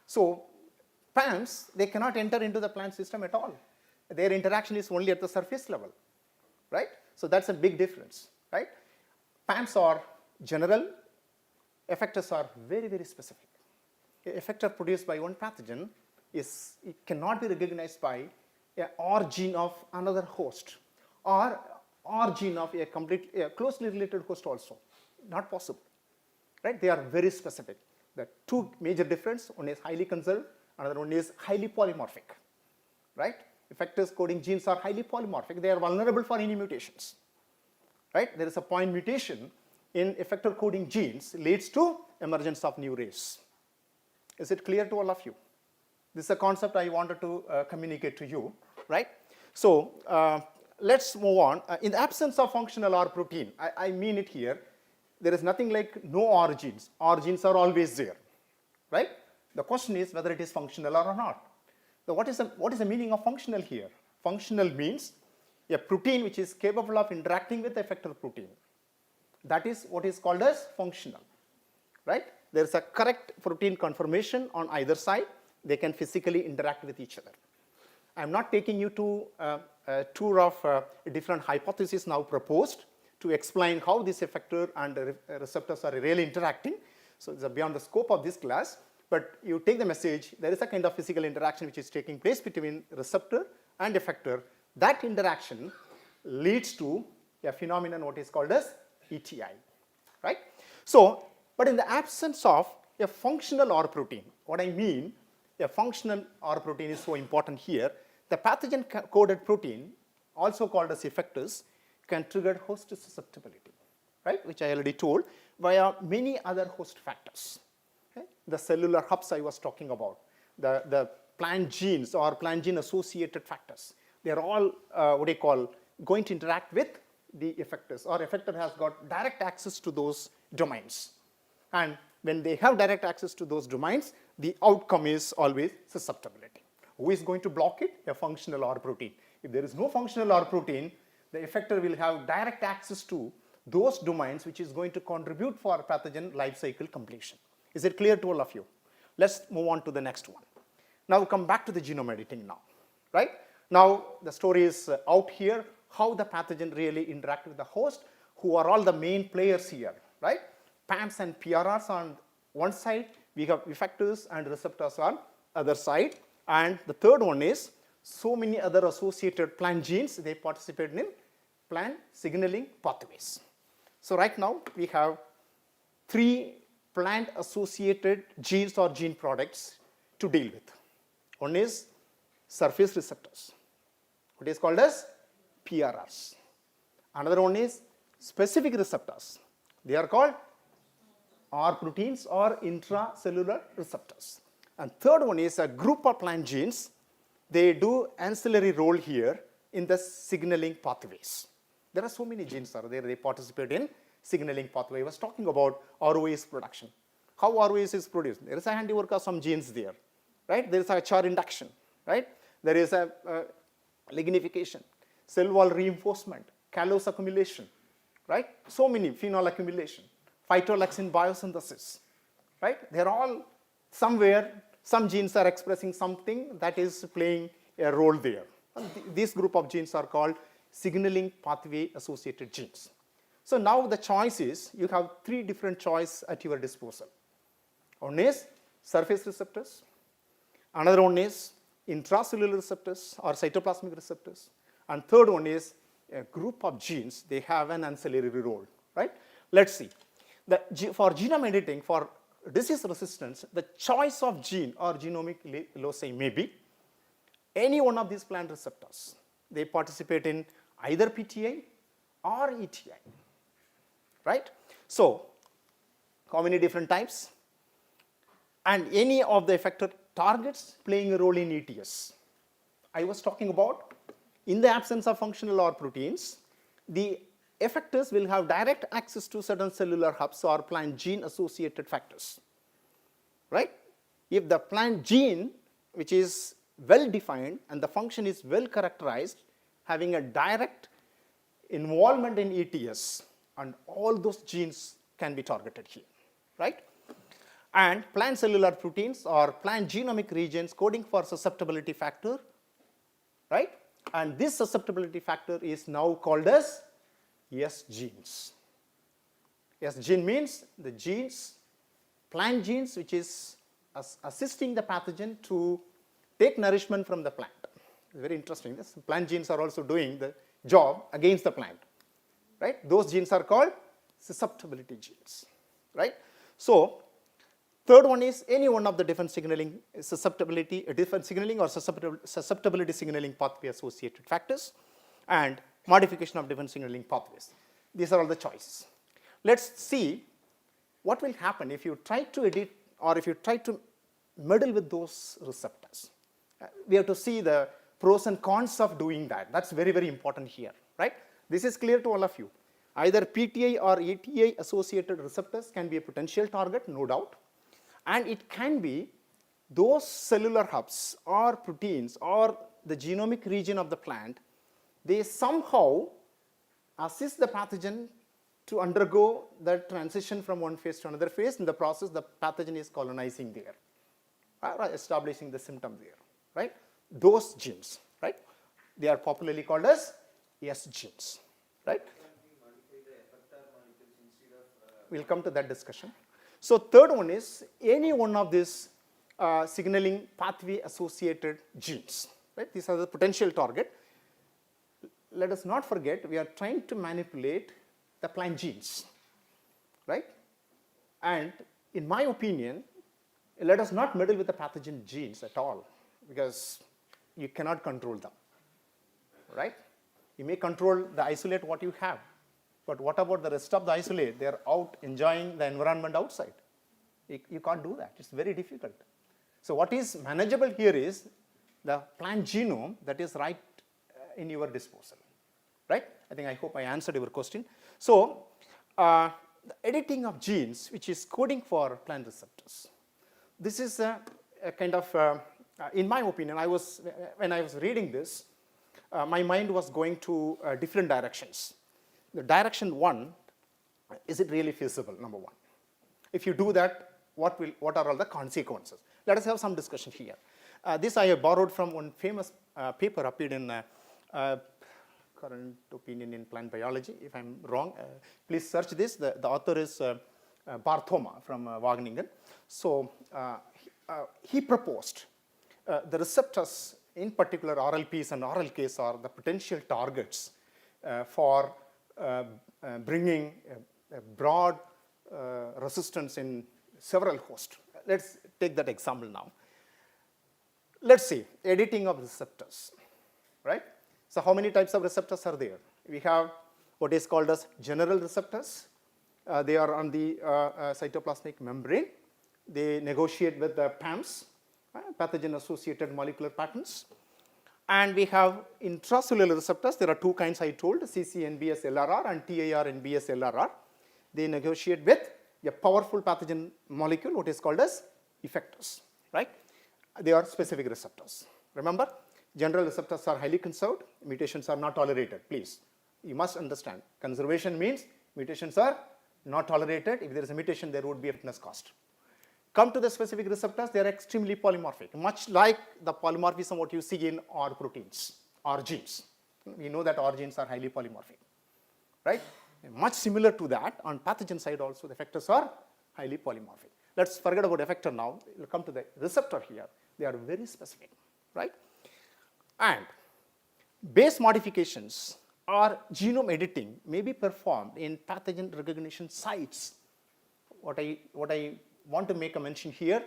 So PAMs, they cannot enter into the plant system at all. Their interaction is only at the surface level, right? So that's a big difference, right? PAMs are general, effectors are very, very specific. An effector produced by one pathogen it cannot be recognized by a R gene of another host or R gene of a closely related host also. Not possible, right? They are very specific. The two major differences, one is highly conserved, another one is highly polymorphic, right? Effectors coding genes are highly polymorphic. They are vulnerable for any mutations, right? There is a point mutation in effector coding genes leads to emergence of new race. Is it clear to all of you? This is a concept I wanted to communicate to you, right? So let's move on. In the absence of functional R protein, I mean it here, there is nothing like no R genes. R genes are always there, right? The question is whether it is functional or not. So what is the meaning of functional here? Functional means a protein which is capable of interacting with the effector protein. That is what is called as functional, right? There is a correct protein conformation on either side. They can physically interact with each other. I'm not taking you to a tour of different hypotheses now proposed to explain how this effector and receptors are really interacting. So it's beyond the scope of this class. But you take the message, there is a kind of physical interaction which is taking place between receptor and effector. That interaction leads to a phenomenon what is called as ETI, right? So, but in the absence of a functional R protein, what I mean, a functional R protein is so important here. The pathogen-coded protein, also called as effectors, can trigger host susceptibility, right? Which I already told, via many other host factors. Okay? The cellular hubs I was talking about, the plant genes or plant gene associated factors, they are all going to interact with the effectors, or effector has got direct access to those domains. And when they have direct access to those domains, the outcome is always susceptibility. Who is going to block it? A functional R protein. If there is no functional R protein, the effector will have direct access to those domains which is going to contribute for pathogen life cycle completion. Is it clear to all of you? Let's move on to the next one. Now come back to the genome editing now, right? Now the story is out here, how the pathogen really interact with the host, who are all the main players here, right? PAMs and PRRs on one side, we have effectors and receptors on other side, and the third one is so many other associated plant genes, they participate in plant signaling pathways. So right now we have 3 plant associated genes or gene products to deal with. One is surface receptors, what is called as PRRs. Another one is specific receptors, they are called R proteins or intracellular receptors. And third one is a group of plant genes, they do ancillary role here in the signaling pathways. There are so many genes are there, they participate in signaling pathway. I was talking about ROS production. How ROS is produced? There is a handiwork of some genes there, right? There is a HR induction, right? There is a lignification, cell wall reinforcement, callose accumulation, right? So many, phenol accumulation, phytolexin biosynthesis, right? They're all somewhere, some genes are expressing something that is playing a role there. This group of genes are called signaling pathway associated genes. So now the choice is, you have 3 different choices at your disposal. One is surface receptors, another one is intracellular receptors or cytoplasmic receptors, and third one is a group of genes, they have an ancillary role, right? Let's see. For genome editing, for disease resistance, the choice of gene or genomic loci may be any one of these plant receptors. They participate in either PTI or ETI, right? So, how many different types? And any of the effector targets playing a role in ETS. I was talking about, in the absence of functional or proteins, the effectors will have direct access to certain cellular hubs or plant gene associated factors, right? If the plant gene, which is well defined and the function is well characterized, having a direct involvement in ETS, and all those genes can be targeted here, right? And plant cellular proteins or plant genomic regions coding for susceptibility factor, right? And this susceptibility factor is now called as S genes. S gene means the genes, plant genes, which is assisting the pathogen to take nourishment from the plant. Very interesting. This plant genes are also doing the job against the plant, right? Those genes are called susceptibility genes, right? So, third one is any one of the different signaling susceptibility, different signaling or susceptibility signaling pathway associated factors, and modification of different signaling pathways. These are all the choices. Let's see what will happen if you try to edit or if you try to meddle with those receptors. We have to see the pros and cons of doing that. That's very, very important here, right? This is clear to all of you. Either PTI or ETI associated receptors can be a potential target, no doubt. And it can be those cellular hubs or proteins or the genomic region of the plant, they somehow assist the pathogen to undergo the transition from one phase to another phase. In the process, the pathogen is colonizing there, or establishing the symptom there, right? Those genes, right? They are popularly called as S genes, right? We'll come to that discussion. So, third one is any one of these signaling pathway associated genes, right? These are the potential target. Let us not forget, we are trying to manipulate the plant genes, right? And in my opinion, let us not meddle with the pathogen genes at all, because you cannot control them, right? You may control the isolate what you have, but what about the rest of the isolate? They are out enjoying the environment outside. You can't do that. It's very difficult. So what is manageable here is the plant genome that is right in your disposal, right? I hope I answered your question. So the editing of genes, which is coding for plant receptors. This is a kind of, in my opinion, when I was reading this, my mind was going to different directions. The direction one, is it really feasible, number one? If you do that, what are all the consequences? Let us have some discussion here. This I have borrowed from one famous paper appeared in Current Opinion in Plant Biology. If I'm wrong, please search this. The author is Barthoma from Wageningen. So he proposed the receptors, in particular RLPs and RLKs, are the potential targets for bringing a broad resistance in several hosts. Let's take that example now. Let's see, editing of receptors, right? So how many types of receptors are there? We have what is called as general receptors. They are on the cytoplasmic membrane. They negotiate with the PAMs, pathogen-associated molecular patterns. And we have intracellular receptors. There are two kinds I told, CC-NBS-LRR and TAR-NBS-LRR. They negotiate with a powerful pathogen molecule, what is called as effectors, right? They are specific receptors. Remember, general receptors are highly conserved, mutations are not tolerated, please. You must understand, conservation means mutations are not tolerated. If there is a mutation, there would be a fitness cost. Come to the specific receptors, they are extremely polymorphic, much like the polymorphism what you see in R proteins, R genes. We know R genes are highly polymorphic, right? Much similar to that, on pathogen side also, the effectors are highly polymorphic. Let's forget about effector now. We'll come to the receptor here. They are very specific, right? And base modifications or genome editing may be performed in pathogen recognition sites. What I want to make a mention here,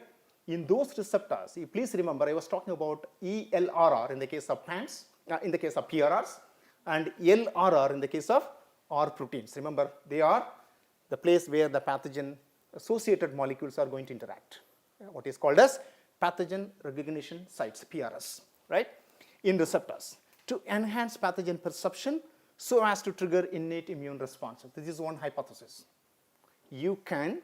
in those receptors, please remember I was talking about ELRR in the case of plants, in the case of PRRs, and LRR in the case of R proteins. Remember, they are the place where the pathogen associated molecules are going to interact, what is called as pathogen recognition sites, PRS, right, in receptors, to enhance pathogen perception so as to trigger innate immune response. This is one hypothesis. You can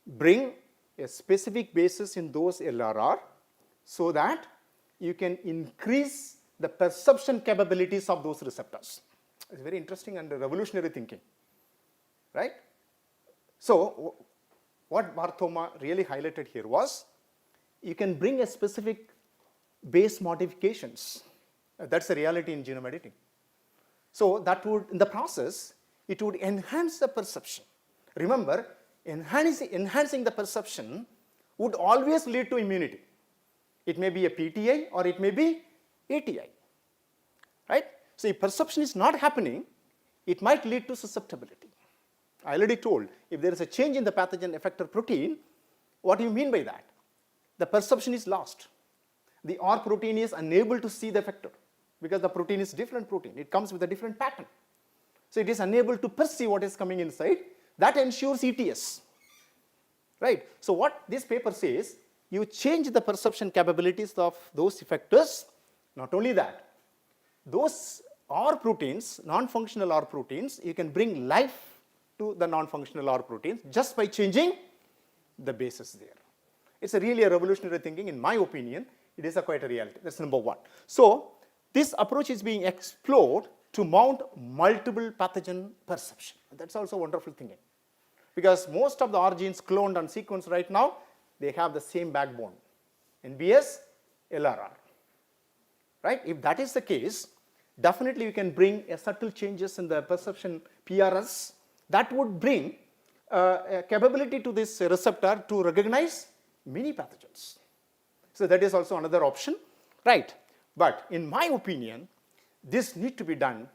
bring a specific basis in those LRR so that you can increase the perception capabilities of those receptors. It's very interesting and revolutionary thinking, right? So what Barthoma really highlighted here was you can bring a specific base modifications. That's the reality in genome editing. So that would, in the process, it would enhance the perception. Remember, enhancing the perception would always lead to immunity. It may be a PTI or it may be ATI, right? So if perception is not happening, it might lead to susceptibility. I already told, if there is a change in the pathogen effector protein, what do you mean by that? The perception is lost. The R protein is unable to see the effector because the protein is different protein. It comes with a different pattern. So it is unable to perceive what is coming inside. That ensures ETS, right? So what this paper says, you change the perception capabilities of those effectors. Not only that, those R proteins, non-functional R proteins, you can bring life to the non-functional R proteins just by changing the bases there. It's really a revolutionary thinking. In my opinion, it is quite a reality. That's number one. So this approach is being explored to mount multiple pathogen perception. That's also wonderful thinking. Because most of the R genes cloned and sequenced right now, they have the same backbone, NBS, LRR, right? If that is the case, definitely you can bring subtle changes in the perception PRS that would bring a capability to this receptor to recognize many pathogens. So that is also another option, right? But in my opinion, this needs to be done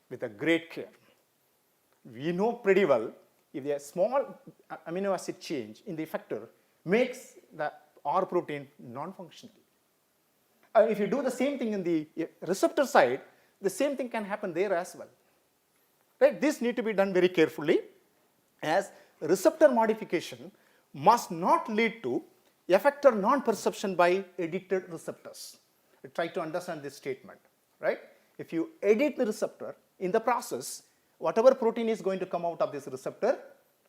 with a great care. We know pretty well if a small amino acid change in the effector makes the R protein non-functional. If you do the same thing in the receptor side, the same thing can happen there as well. Right? This needs to be done very carefully, as receptor modification must not lead to effector non-perception by edited receptors. Try to understand this statement, right? If you edit the receptor, in the process, whatever protein is going to come out of this receptor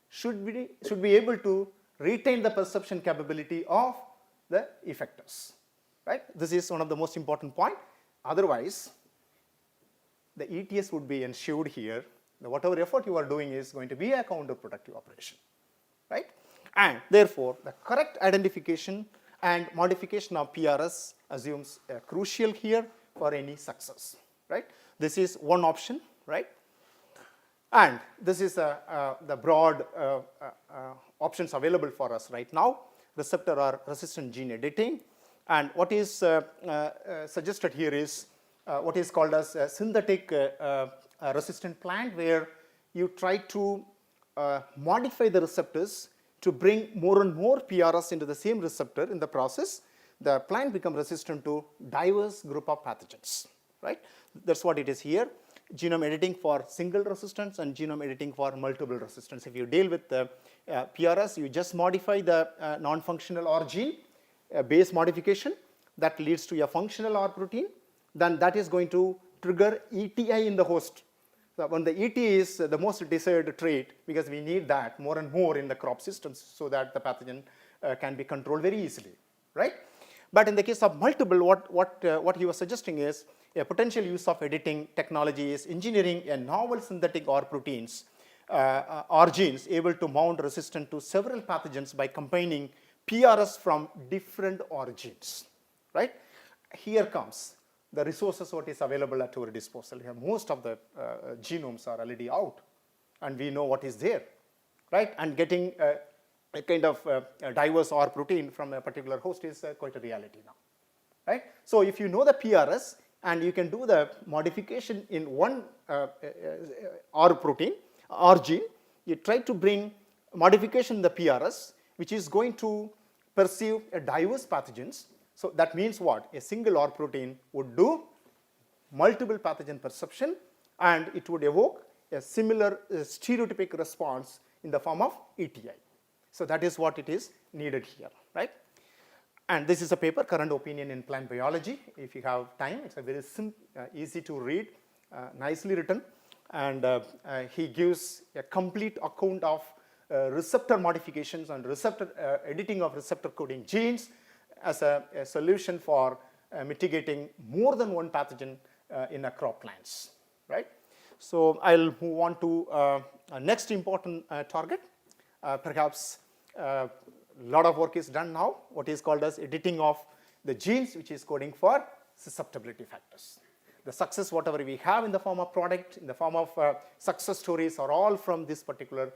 should be able to retain the perception capability of the effectors, right? This is one of the most important points. Otherwise, the ETS would be ensured here. Whatever effort you are doing is going to be a counterproductive operation, right? And therefore, the correct identification and modification of PRS assumes a crucial here for any success, right? This is one option, right? And this is the broad options available for us right now. Receptor or resistant gene editing. And what is suggested here is what is called as a synthetic resistant plant, where you try to modify the receptors to bring more and more PRS into the same receptor. In the process, the plant becomes resistant to diverse group of pathogens, right? That's what it is here. Genome editing for single resistance and genome editing for multiple resistance. If you deal with the PRS, you just modify the non-functional R gene, base modification that leads to a functional R protein, then that is going to trigger ETI in the host. So when the ETI is the most desired trait, because we need that more and more in the crop systems so that the pathogen can be controlled very easily, right? But in the case of multiple, what he was suggesting is a potential use of editing technology is engineering a novel synthetic R proteins, R genes able to mount resistant to several pathogens by combining PRS from different R genes, right? Here comes the resources what is available at our disposal. Here, most of the genomes are already out, and we know what is there, right? And getting a kind of diverse R protein from a particular host is quite a reality now, right? So if you know the PRS and you can do the modification in one R protein, R gene, you try to bring modification in the PRS, which is going to perceive a diverse pathogens. So that means what? A single R protein would do multiple pathogen perception, and it would evoke a similar stereotypic response in the form of ETI. So that is what it is needed here, right? And this is a paper, Current Opinion in Plant Biology. If you have time, it's a very easy to read, nicely written, and he gives a complete account of receptor modifications and receptor editing of receptor coding genes as a solution for mitigating more than one pathogen in a crop plants, right? So I'll move on to next important target. Perhaps a lot of work is done now, what is called as editing of the genes which is coding for susceptibility factors. The success whatever we have in the form of product, in the form of success stories are all from this particular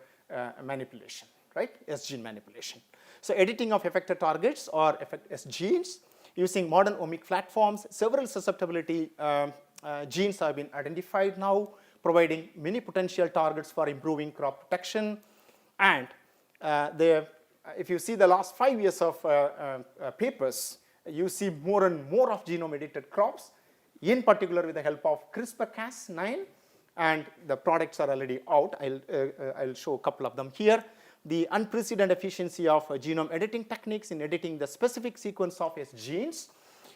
manipulation, right? S gene manipulation. So editing of effector targets or S genes using modern omic platforms, several susceptibility genes have been identified now, providing many potential targets for improving crop protection. And if you see the last 5 years of papers, you see more and more of genome edited crops, in particular with the help of CRISPR-Cas9, and the products are already out. I'll show a couple of them here. The unprecedented efficiency of genome editing techniques in editing the specific sequence of S genes,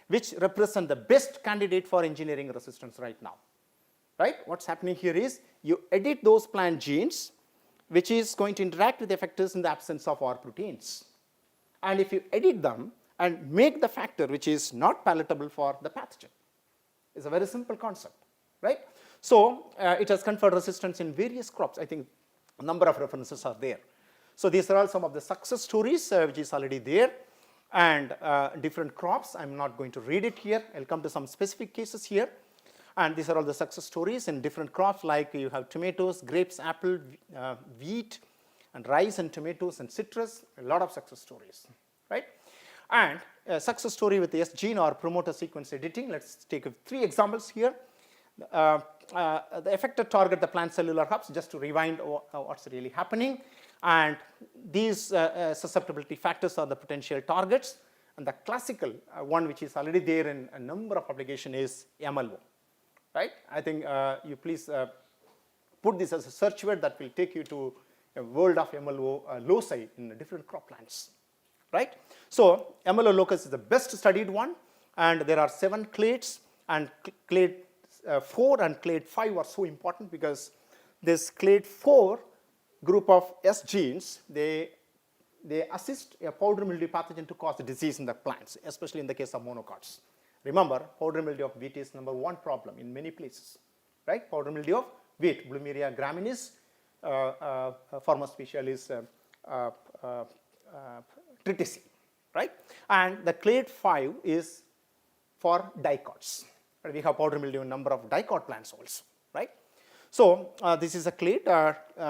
which represent the best candidate for engineering resistance right now, right? What's happening here is you edit those plant genes, which is going to interact with effectors in the absence of R proteins. And if you edit them and make the factor which is not palatable for the pathogen, it's a very simple concept, right? So it has conferred resistance in various crops. I think a number of references are there. So these are all some of the success stories which is already there, and different crops. I'm not going to read it here. I'll come to some specific cases here. And these are all the success stories in different crops, like you have tomatoes, grapes, apple, wheat, and rice and tomatoes and citrus, a lot of success stories, right? And a success story with the S gene or promoter sequence editing. Let's take 3 examples here. The effector target the plant cellular hubs, just to rewind what's really happening. And these susceptibility factors are the potential targets. And the classical one, which is already there in a number of applications, is MLO, right? I think you please put this as a search word that will take you to a world of MLO loci in different crop plants, right? So MLO locus is the best studied one, and there are 7 clades, and clade 4 and clade 5 are so important because this clade 4 group of S genes, they assist a powdery mildew pathogen to cause disease in the plants, especially in the case of monocots. Remember, powdery mildew of wheat is #1 problem in many places, right? Powdery mildew of wheat, Bloomeria graminis, Forma specialis triticine, right? And the clade 5 is for dicots. We have powdery mildew in number of dicot plants also, right? So this is a clade.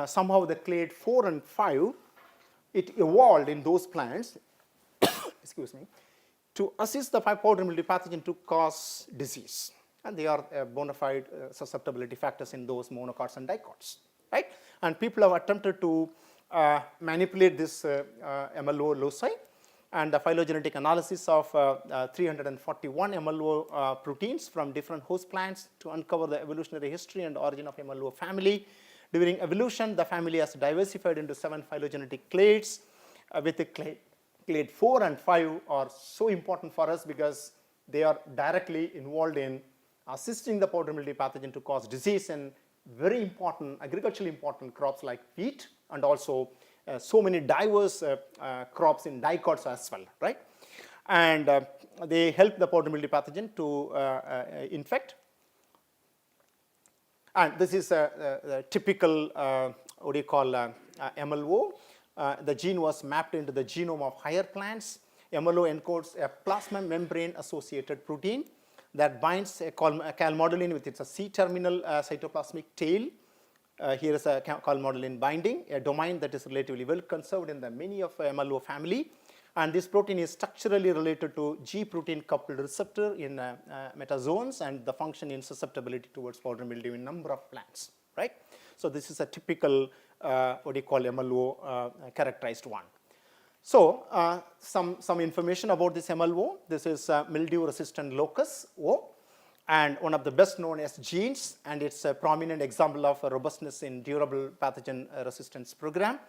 Somehow the clade 4 and 5, it evolved in those plants, excuse me, to assist the powdery mildew pathogen to cause disease. And they are bona fide susceptibility factors in those monocots and dicots, right? And people have attempted to manipulate this MLO loci, and the phylogenetic analysis of 341 MLO proteins from different host plants to uncover the evolutionary history and origin of MLO family. During evolution, the family has diversified into 7 phylogenetic clades, with the clade 4 and 5 are so important for us because they are directly involved in assisting the powdery mildew pathogen to cause disease in very important, agriculturally important crops like wheat, and also so many diverse crops in dicots as well, right? And they help the powdery mildew pathogen to infect. And this is a typical, what do you call, MLO. The gene was mapped into the genome of higher plants. MLO encodes a plasma membrane associated protein. that binds a calmodulin with its C-terminal cytoplasmic tail. Here is a calmodulin binding, a domain that is relatively well conserved in the many of MLO family. And this protein is structurally related to G protein coupled receptor in metazoans and the function in susceptibility towards powdery mildew in number of plants, right? So this is a typical MLO characterized one. So some information about this MLO. This is mildew resistant locus O, and one of the best known as genes, and it's a prominent example of robustness in durable pathogen resistance program.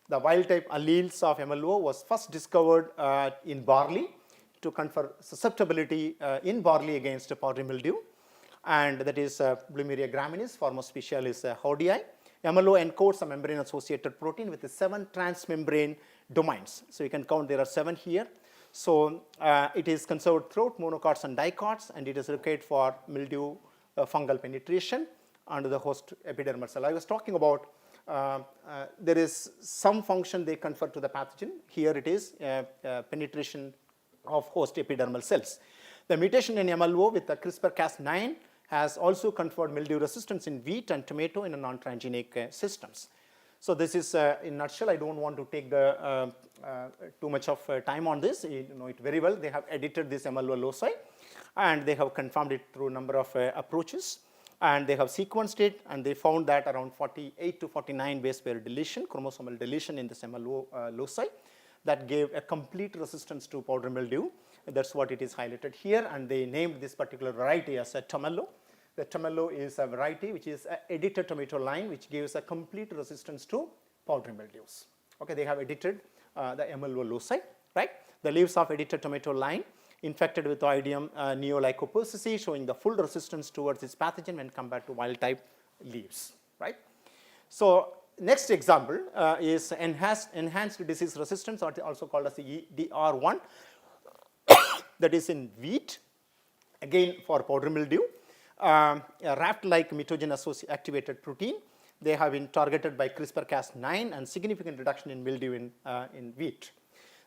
The wild type alleles of MLO was first discovered in barley to confer susceptibility in barley against powdery mildew, and that is Plumeria graminis, Forma specialis hodii. MLO encodes a membrane associated protein with 7 transmembrane domains. So you can count there are 7 here. So it is conserved throughout monocots and dicots, and it is required for mildew fungal penetration under the host epidermal cell. I was talking about there is some function they confer to the pathogen. Here it is penetration of host epidermal cells. The mutation in MLO with the CRISPR-Cas9 has also conferred mildew resistance in wheat and tomato in a non-transgenic systems. So this is in a nutshell. I don't want to take the too much of time on this. You know it very well. They have edited this MLO loci, and they have confirmed it through a number of approaches. And they have sequenced it, and they found that around 48 to 49 base pair deletion, chromosomal deletion in this MLO loci, that gave a complete resistance to powdery mildew. That's what it is highlighted here, and they named this particular variety as a tomello. The tomello is a variety which is an edited tomato line which gives a complete resistance to powdery mildews. Okay, they have edited the MLO loci, right? The leaves of edited tomato line infected with Oidium neolycopersicea, showing the full resistance towards this pathogen when compared to wild type leaves, right? So next example is enhanced disease resistance, or also called as the EDR1, that is in wheat, again for powdery mildew. A raft-like mitogen activated protein. They have been targeted by CRISPR-Cas9 and significant reduction in mildew in wheat.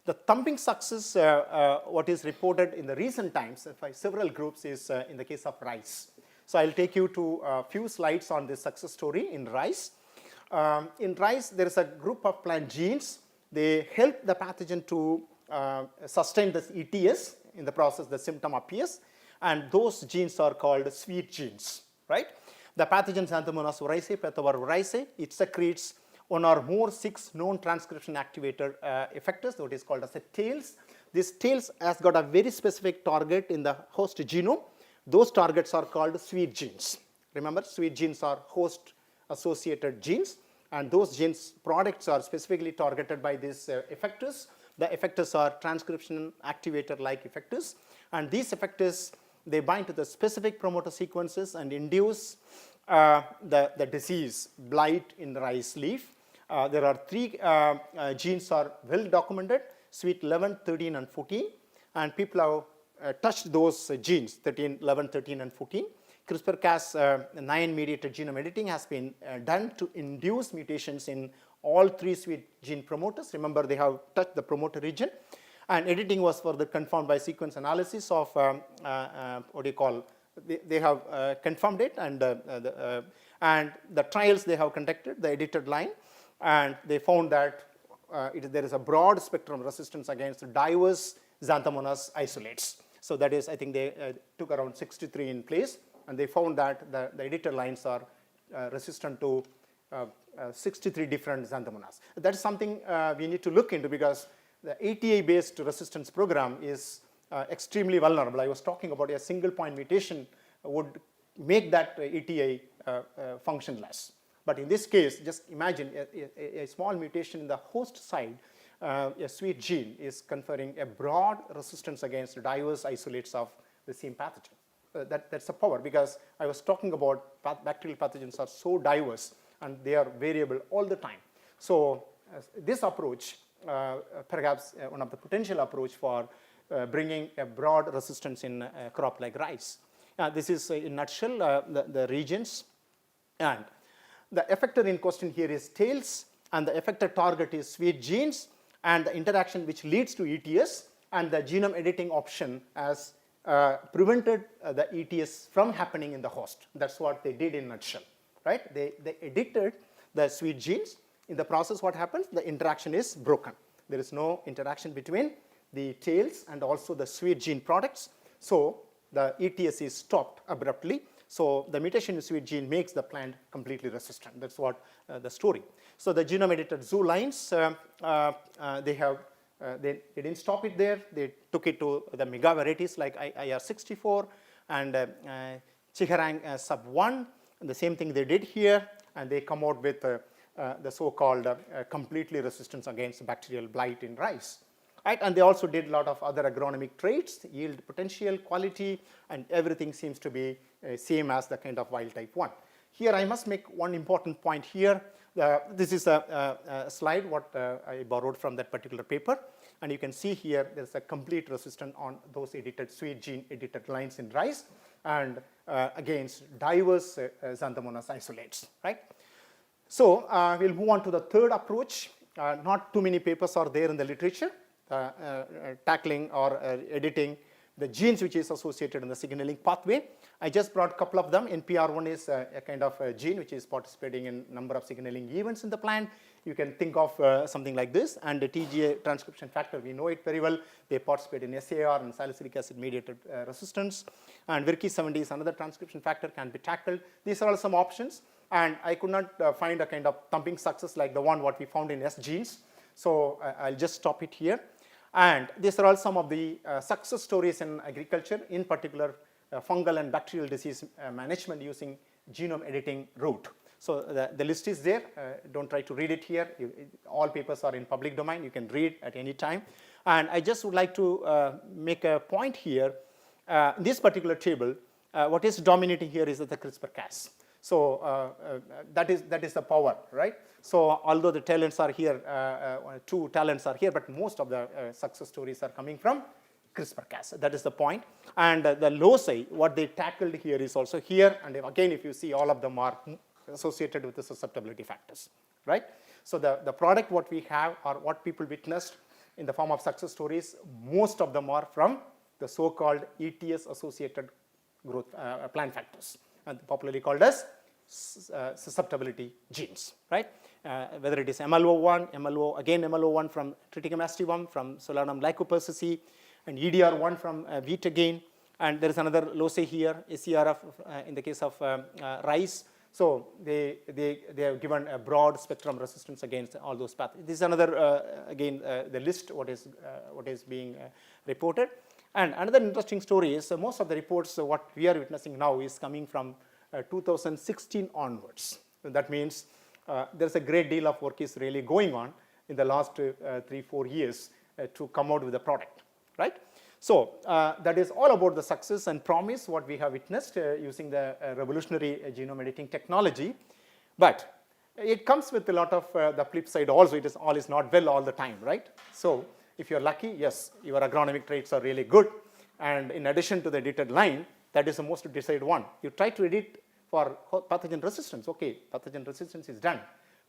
The thumping success, what is reported in the recent times by several groups, is in the case of rice. So I'll take you to a few slides on this success story in rice. In rice, there is a group of plant genes. They help the pathogen to sustain this ETS. In the process, the symptom appears, and those genes are called sweet genes, right? The pathogen Xanthomonas oryzae, Phytophthora oryzae, it secretes one or more 6 known transcription activator effectors, what is called as a tails. This tails has got a very specific target in the host genome. Those targets are called sweet genes. Remember, sweet genes are host associated genes, and those genes products are specifically targeted by these effectors. The effectors are transcription activator like effectors, and these effectors, they bind to the specific promoter sequences and induce the disease blight in the rice leaf. There are 3 genes are well documented: sweet 11, 13, and 14, and people have touched those genes 13, 11, 13, and 14. CRISPR-Cas9 mediated genome editing has been done to induce mutations in all 3 sweet gene promoters. Remember, they have touched the promoter region, and editing was further confirmed by sequence analysis of they have confirmed it, and the trials they have conducted, the edited line, and they found that there is a broad spectrum resistance against diverse Xanthomonas isolates. So that is, I think they took around 63 in place, and they found that the edited lines are resistant to 63 different Xanthomonas. That is something we need to look into, because the ATA-based resistance program is extremely vulnerable. I was talking about a single point mutation would make that ATA functionless. But in this case, just imagine a small mutation in the host side, a sweet gene is conferring a broad resistance against diverse isolates of the same pathogen. That's a power, because I was talking about bacterial pathogens are so diverse and they are variable all the time. So this approach, perhaps one of the potential approach for bringing a broad resistance in a crop like rice. This is in a nutshell the regions, and the effector in question here is tails, and the effector target is sweet genes, and the interaction which leads to ETS, and the genome editing option as prevented the ETS from happening in the host. That's what they did in a nutshell, right? They edited the sweet genes. In the process, what happens? The interaction is broken. There is no interaction between the tails and also the sweet gene products. So the ETS is stopped abruptly. So the mutation in sweet gene makes the plant completely resistant. That's what the story. So the genome edited zoo lines, they didn't stop it there. They took it to the mega varieties like IR64 and Chiharang sub 1. And the same thing they did here, and they come out with the so-called completely resistance against bacterial blight in rice. Right? And they also did a lot of other agronomic traits, yield potential, quality, and everything seems to be same as the kind of wild type 1. Here I must make one important point here. This is a slide what I borrowed from that particular paper, and you can see here there's a complete resistance on those edited sweet gene edited lines in rice and against diverse Xanthomonas isolates, right? So we'll move on to the third approach. Not too many papers are there in the literature tackling or editing the genes which is associated in the signaling pathway. I just brought a couple of them. NPR1 is a kind of a gene which is participating in number of signaling events in the plant. You can think of something like this. And the TGA transcription factor, we know it very well. They participate in SAR and salicylic acid mediated resistance. And Virki70 is another transcription factor, can be tackled. These are all some options. And I could not find a kind of thumping success like the one what we found in S genes. So I'll just stop it here. And these are all some of the success stories in agriculture, in particular fungal and bacterial disease management using genome editing route. So the list is there. Don't try to read it here. All papers are in public domain. You can read at any time. And I just would like to make a point here. In this particular table, what is dominating here is the CRISPR-Cas. So that is the power, right? So although the talents are here, 2 talents are here, but most of the success stories are coming from CRISPR-Cas. That is the point. And the loci, what they tackled here is also here. And again, if you see, all of them are associated with the susceptibility factors, right? So the product what we have or what people witnessed in the form of success stories, most of them are from the so-called ETS-associated growth plant factors, and popularly called as susceptibility genes, right? Whether it is MLO1, MLO1 from Triticum aestivum, from Solanum lycopersicea, and EDR1 from wheat again. And there is another loci here, ACRF in the case of rice. So they have given a broad spectrum resistance against all those paths. This is another, again, the list what is being reported. And another interesting story is most of the reports, what we are witnessing now is coming from 2016 onwards. And that means there's a great deal of work is really going on in the last 3-4 years to come out with a product, right? So that is all about the success and promise what we have witnessed using the revolutionary genome editing technology. But it comes with a lot of the flip side also. It is all is not well all the time, right? So if you're lucky, yes, your agronomic traits are really good. And in addition to the edited line, that is the most desired one. You try to edit for pathogen resistance. Okay, pathogen resistance is done.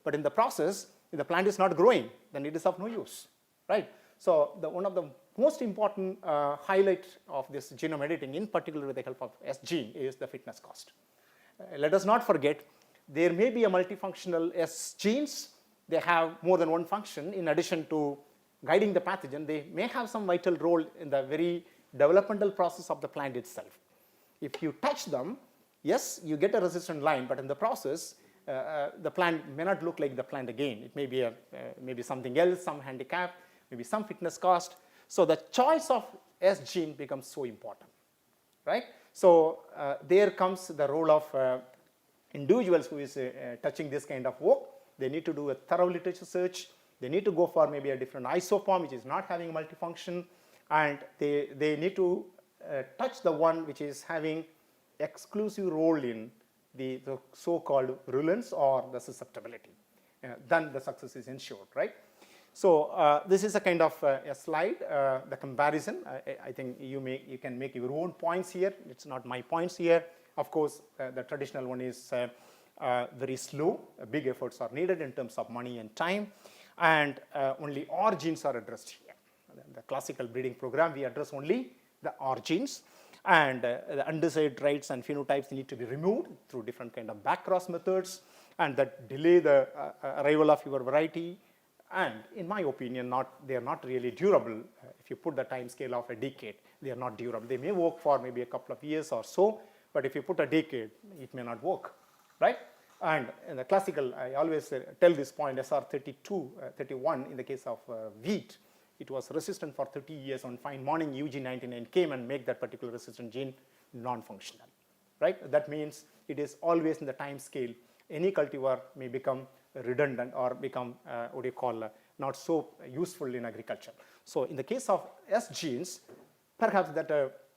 But in the process, if the plant is not growing, then it is of no use, right? So one of the most important highlight of this genome editing, in particular with the help of S gene, is the fitness cost. Let us not forget, there may be a multifunctional S genes. They have more than one function. In addition to guiding the pathogen, they may have some vital role in the very developmental process of the plant itself. If you touch them, yes, you get a resistant line, but in the process, the plant may not look like the plant again. It may be maybe something else, some handicap, maybe some fitness cost. So the choice of S gene becomes so important, right? So there comes the role of individuals who is touching this kind of work. They need to do a thorough literature search. They need to go for maybe a different isoform which is not having multifunction, and they need to touch the one which is having exclusive role in the so-called virulence or the susceptibility. Then the success is ensured, right? So this is a kind of a slide, the comparison. I think you can make your own points here. It's not my points here. Of course, the traditional one is very slow. Big efforts are needed in terms of money and time, and only R genes are addressed here. The classical breeding program, we address only the R genes, and the undesired traits and phenotypes need to be removed through different kind of backcross methods, and that delay the arrival of your variety. And in my opinion, they are not really durable. If you put the time scale of a decade, they are not durable. They may work for maybe a couple of years or so, but if you put a decade, it may not work, right? And in the classical, I always tell this point, SR32, 31, in the case of wheat, it was resistant for 30 years. On fine morning, UG99 came and make that particular resistant gene non-functional, right? That means it is always in the time scale. Any cultivar may become redundant or become not so useful in agriculture. So in the case of S genes, perhaps that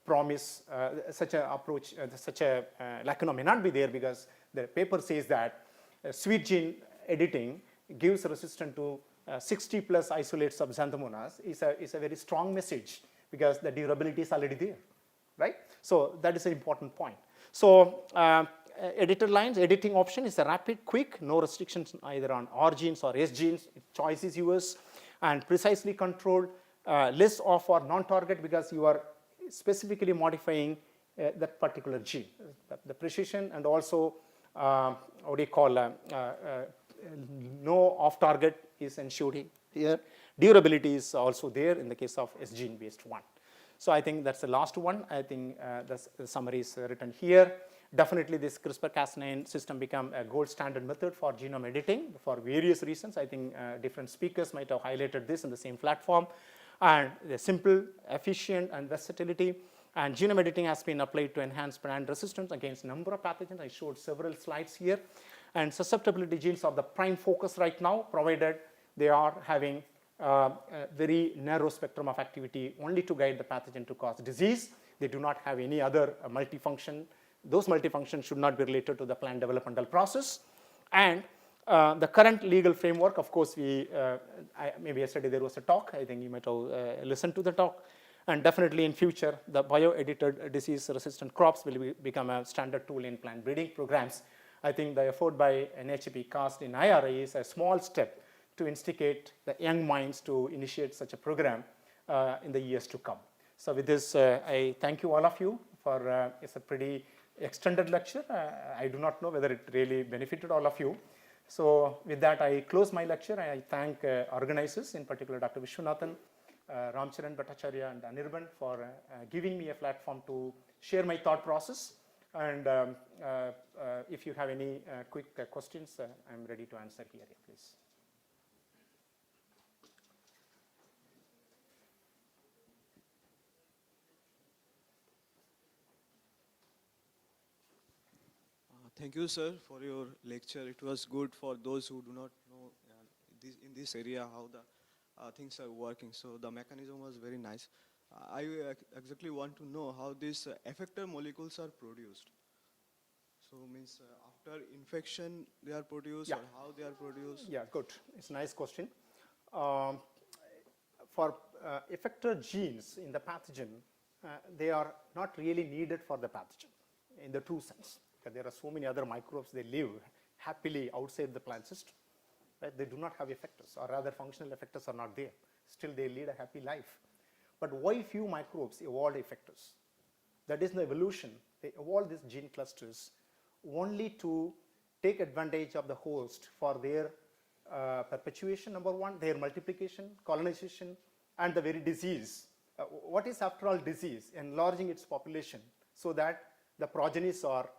promise, such an approach, such a lacuna may not be there, because the paper says that sweet gene editing gives resistance to 60 plus isolates of xanthomonas is a very strong message, because the durability is already there, right? So that is an important point. So editor lines, editing option is a rapid, quick, no restrictions either on R genes or S genes. Choice is yours, and precisely controlled, less off or non-target, because you are specifically modifying that particular gene. The precision, and also no off-target is ensured here. Durability is also there in the case of S gene-based one. So I think that's the last one. I think the summary is written here. Definitely this CRISPR-Cas9 system become a gold standard method for genome editing for various reasons. I think different speakers might have highlighted this in the same platform. And the simple, efficient, and versatility. And genome editing has been applied to enhance plant resistance against a number of pathogens. I showed several slides here. And susceptibility genes are the prime focus right now, provided they are having a very narrow spectrum of activity only to guide the pathogen to cause disease. They do not have any other multifunction. Those multifunctions should not be related to the plant developmental process. And the current legal framework, of course, maybe yesterday there was a talk. I think you might have listened to the talk. And definitely in future, the bio-edited disease-resistant crops will become a standard tool in plant breeding programs. I think the effort by NHP cast in IRA is a small step to instigate the young minds to initiate such a program in the years to come. So with this, I thank you all of you for, it's a pretty extended lecture. I do not know whether it really benefited all of you. So with that, I close my lecture. I thank organizers, in particular Dr. Vishwanathan, Ramcharan Bhattacharya, and Anirban for giving me a platform to share my thought process. And if you have any quick questions, I'm ready to answer here, please. Thank you, sir, for your lecture. It was good for those who do not know in this area how the things are working. So the mechanism was very nice. I exactly want to know how these effector molecules are produced. So means after infection they are produced, or how they are produced? Yeah, good. It's a nice question. For effector genes in the pathogen, they are not really needed for the pathogen in the true sense. There are so many other microbes, they live happily outside the plant system. Right? They do not have effectors, or rather functional effectors are not there. Still they lead a happy life. But why few microbes evolved effectors? That is in the evolution. They evolved these gene clusters only to take advantage of the host for their perpetuation, number one, their multiplication, colonization, and the very disease. What is after all disease? Enlarging its population so that the progenies are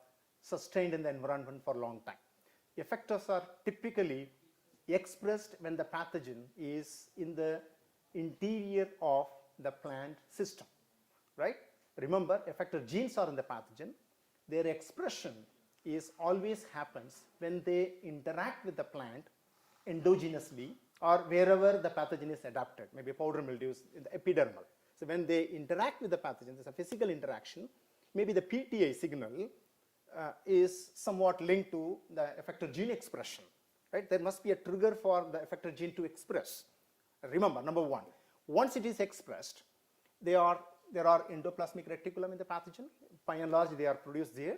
sustained in the environment for a long time. Effectors are typically expressed when the pathogen is in the interior of the plant system, right? Remember, effector genes are in the pathogen. Their expression is always happens when they interact with the plant endogenously or wherever the pathogen is adapted, maybe powder mildews in the epidermal. So when they interact with the pathogen, there's a physical interaction. Maybe the PTI signal is somewhat linked to the effector gene expression, right? There must be a trigger for the effector gene to express. Remember, number one, once it is expressed, there are endoplasmic reticulum in the pathogen. By and large, they are produced there,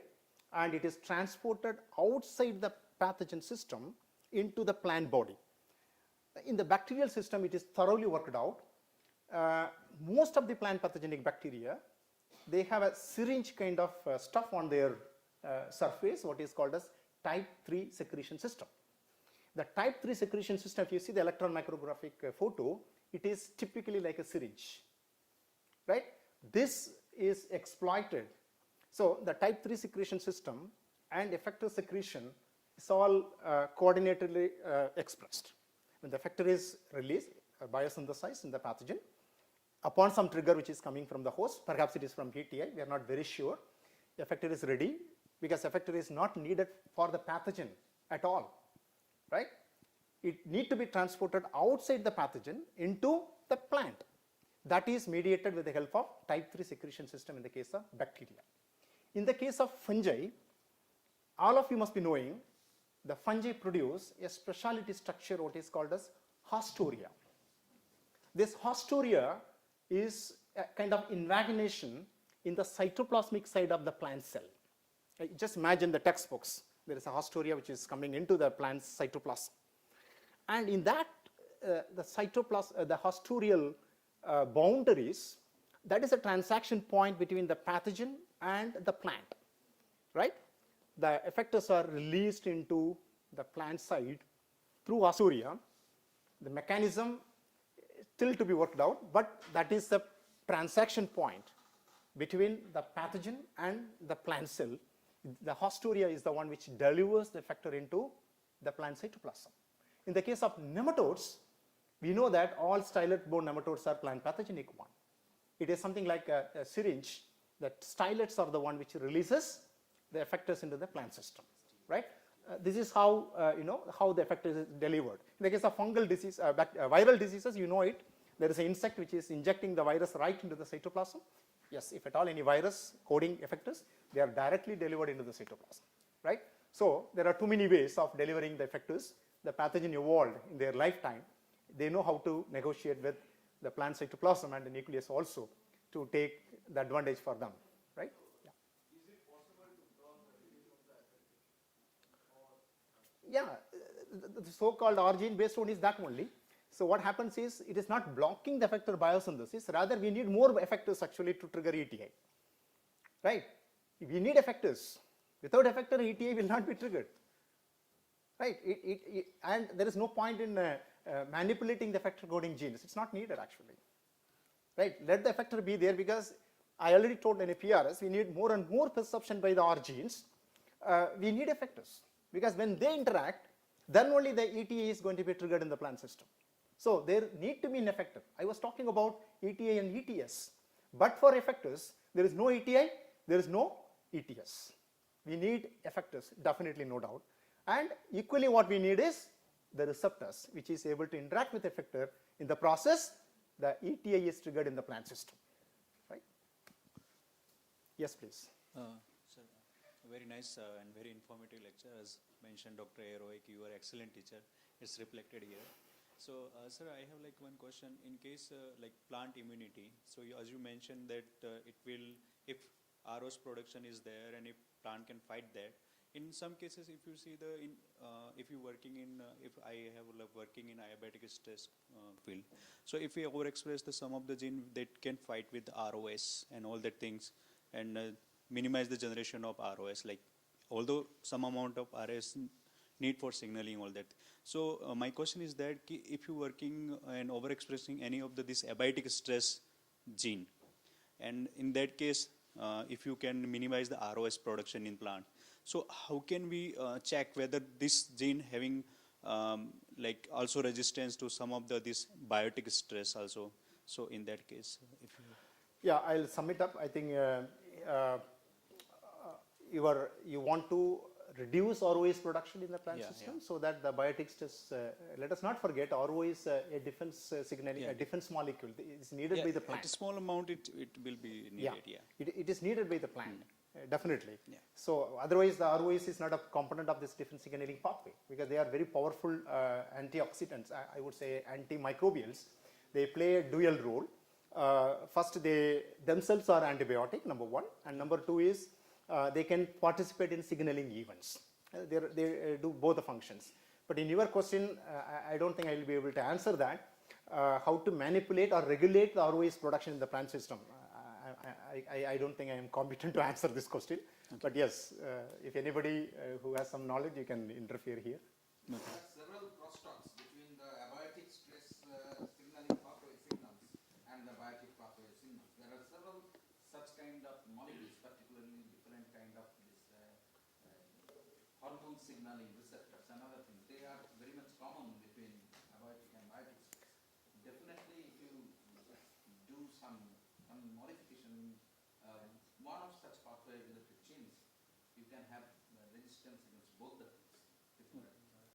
and it is transported outside the pathogen system into the plant body. In the bacterial system, it is thoroughly worked out. most of the plant pathogenic bacteria, they have a syringe kind of stuff on their surface, what is called as type 3 secretion system. The type 3 secretion system, if you see the electron micrographic photo, it is typically like a syringe, right? This is exploited. So the type 3 secretion system and effector secretion is all coordinatedly expressed. When the effector is released, biosynthesized in the pathogen, upon some trigger which is coming from the host, perhaps it is from ETI, we are not very sure, the effector is ready, because effector is not needed for the pathogen at all, right? It needs to be transported outside the pathogen into the plant. That is mediated with the help of type 3 secretion system in the case of bacteria. In the case of fungi, all of you must be knowing the fungi produce a specialty structure what is called as hostoria. This hostoria is a kind of invagination in the cytoplasmic side of the plant cell. Just imagine the textbooks. There is a hostoria which is coming into the plant's cytoplasm. And in that, the hostorial boundaries, that is a transaction point between the pathogen and the plant, right? The effectors are released into the plant side through hostoria. The mechanism is still to be worked out, but that is the transaction point between the pathogen and the plant cell. The hostoria is the one which delivers the effector into the plant cytoplasm. In the case of nematodes, we know that all stylet-borne nematodes are plant pathogenic one. It is something like a syringe, that stylets are the one which releases the effectors into the plant system, right? This is how, how the effector is delivered. In the case of fungal disease, viral diseases, you know it, there is an insect which is injecting the virus right into the cytoplasm. Yes, if at all any virus coding effectors, they are directly delivered into the cytoplasm, right? So there are too many ways of delivering the effectors. The pathogen evolved in their lifetime. They know how to negotiate with the plant cytoplasm and the nucleus also to take the advantage for them, right? Yeah. Is it possible to block the release of the effector? Yeah, the so-called origin based one is that only. So what happens is it is not blocking the effector biosynthesis, rather we need more effectors actually to trigger ETI, right? We need effectors. Without effector, ETI will not be triggered, right? And there is no point in manipulating the effector coding genes. It's not needed actually, right? Let the effector be there, because I already told in a PRS, we need more and more perception by the R genes. We need effectors, because when they interact, then only the ETA is going to be triggered in the plant system. So there need to be an effector. I was talking about ETA and ETS, but for effectors, there is no ETI, there is no ETS. We need effectors, definitely, no doubt. And equally what we need is the receptors, which is able to interact with effector. In the process, the ETA is triggered in the plant system, right? Yes, please. Sir, very nice and very informative lecture. As mentioned, Dr. Heroic, you are excellent teacher. It's reflected here. So, sir, I have like one question. In case like plant immunity, so as you mentioned that it will, if ROS production is there and if plant can fight that. In some cases, if you see if you working in, if I have working in diabetic stress field, so if we overexpress some of the gene that can fight with ROS and all that things, and minimize the generation of ROS, like although some amount of ROS need for signaling all that. So my question is that if you working and overexpressing any of this abiotic stress gene, and in that case, if you can minimize the ROS production in plant, so how can we check whether this gene having like also resistance to some of this biotic stress also? So in that case, if you... Yeah, I'll sum it up. I think you want to reduce ROS production in the plant system so that the biotic stress, let us not forget, RO is a defense signaling, a defense molecule. It is needed by the plant. At a small amount, it will be needed, It is needed by the plant, definitely. So otherwise, the ROS is not a component of this defense signaling pathway, because they are very powerful antioxidants, I would say antimicrobials. They play a dual role. First, they themselves are antibiotic, number one, and number two is they can participate in signaling events. They do both the functions. But in your question, I don't think I will be able to answer that. how to manipulate or regulate the ROS production in the plant system. I don't think I am competent to answer this question, but yes, if anybody who has some knowledge, you can interfere here. There are several crosstalks between the abiotic stress signaling pathway signals and the biotic pathway signals. There are several such kind of molecules, particularly different kind of this hormone signaling receptors and other things. They are very much common between abiotic and biotic stress. Definitely, if you do some modification, one of such pathway related genes, you can have resistance against both the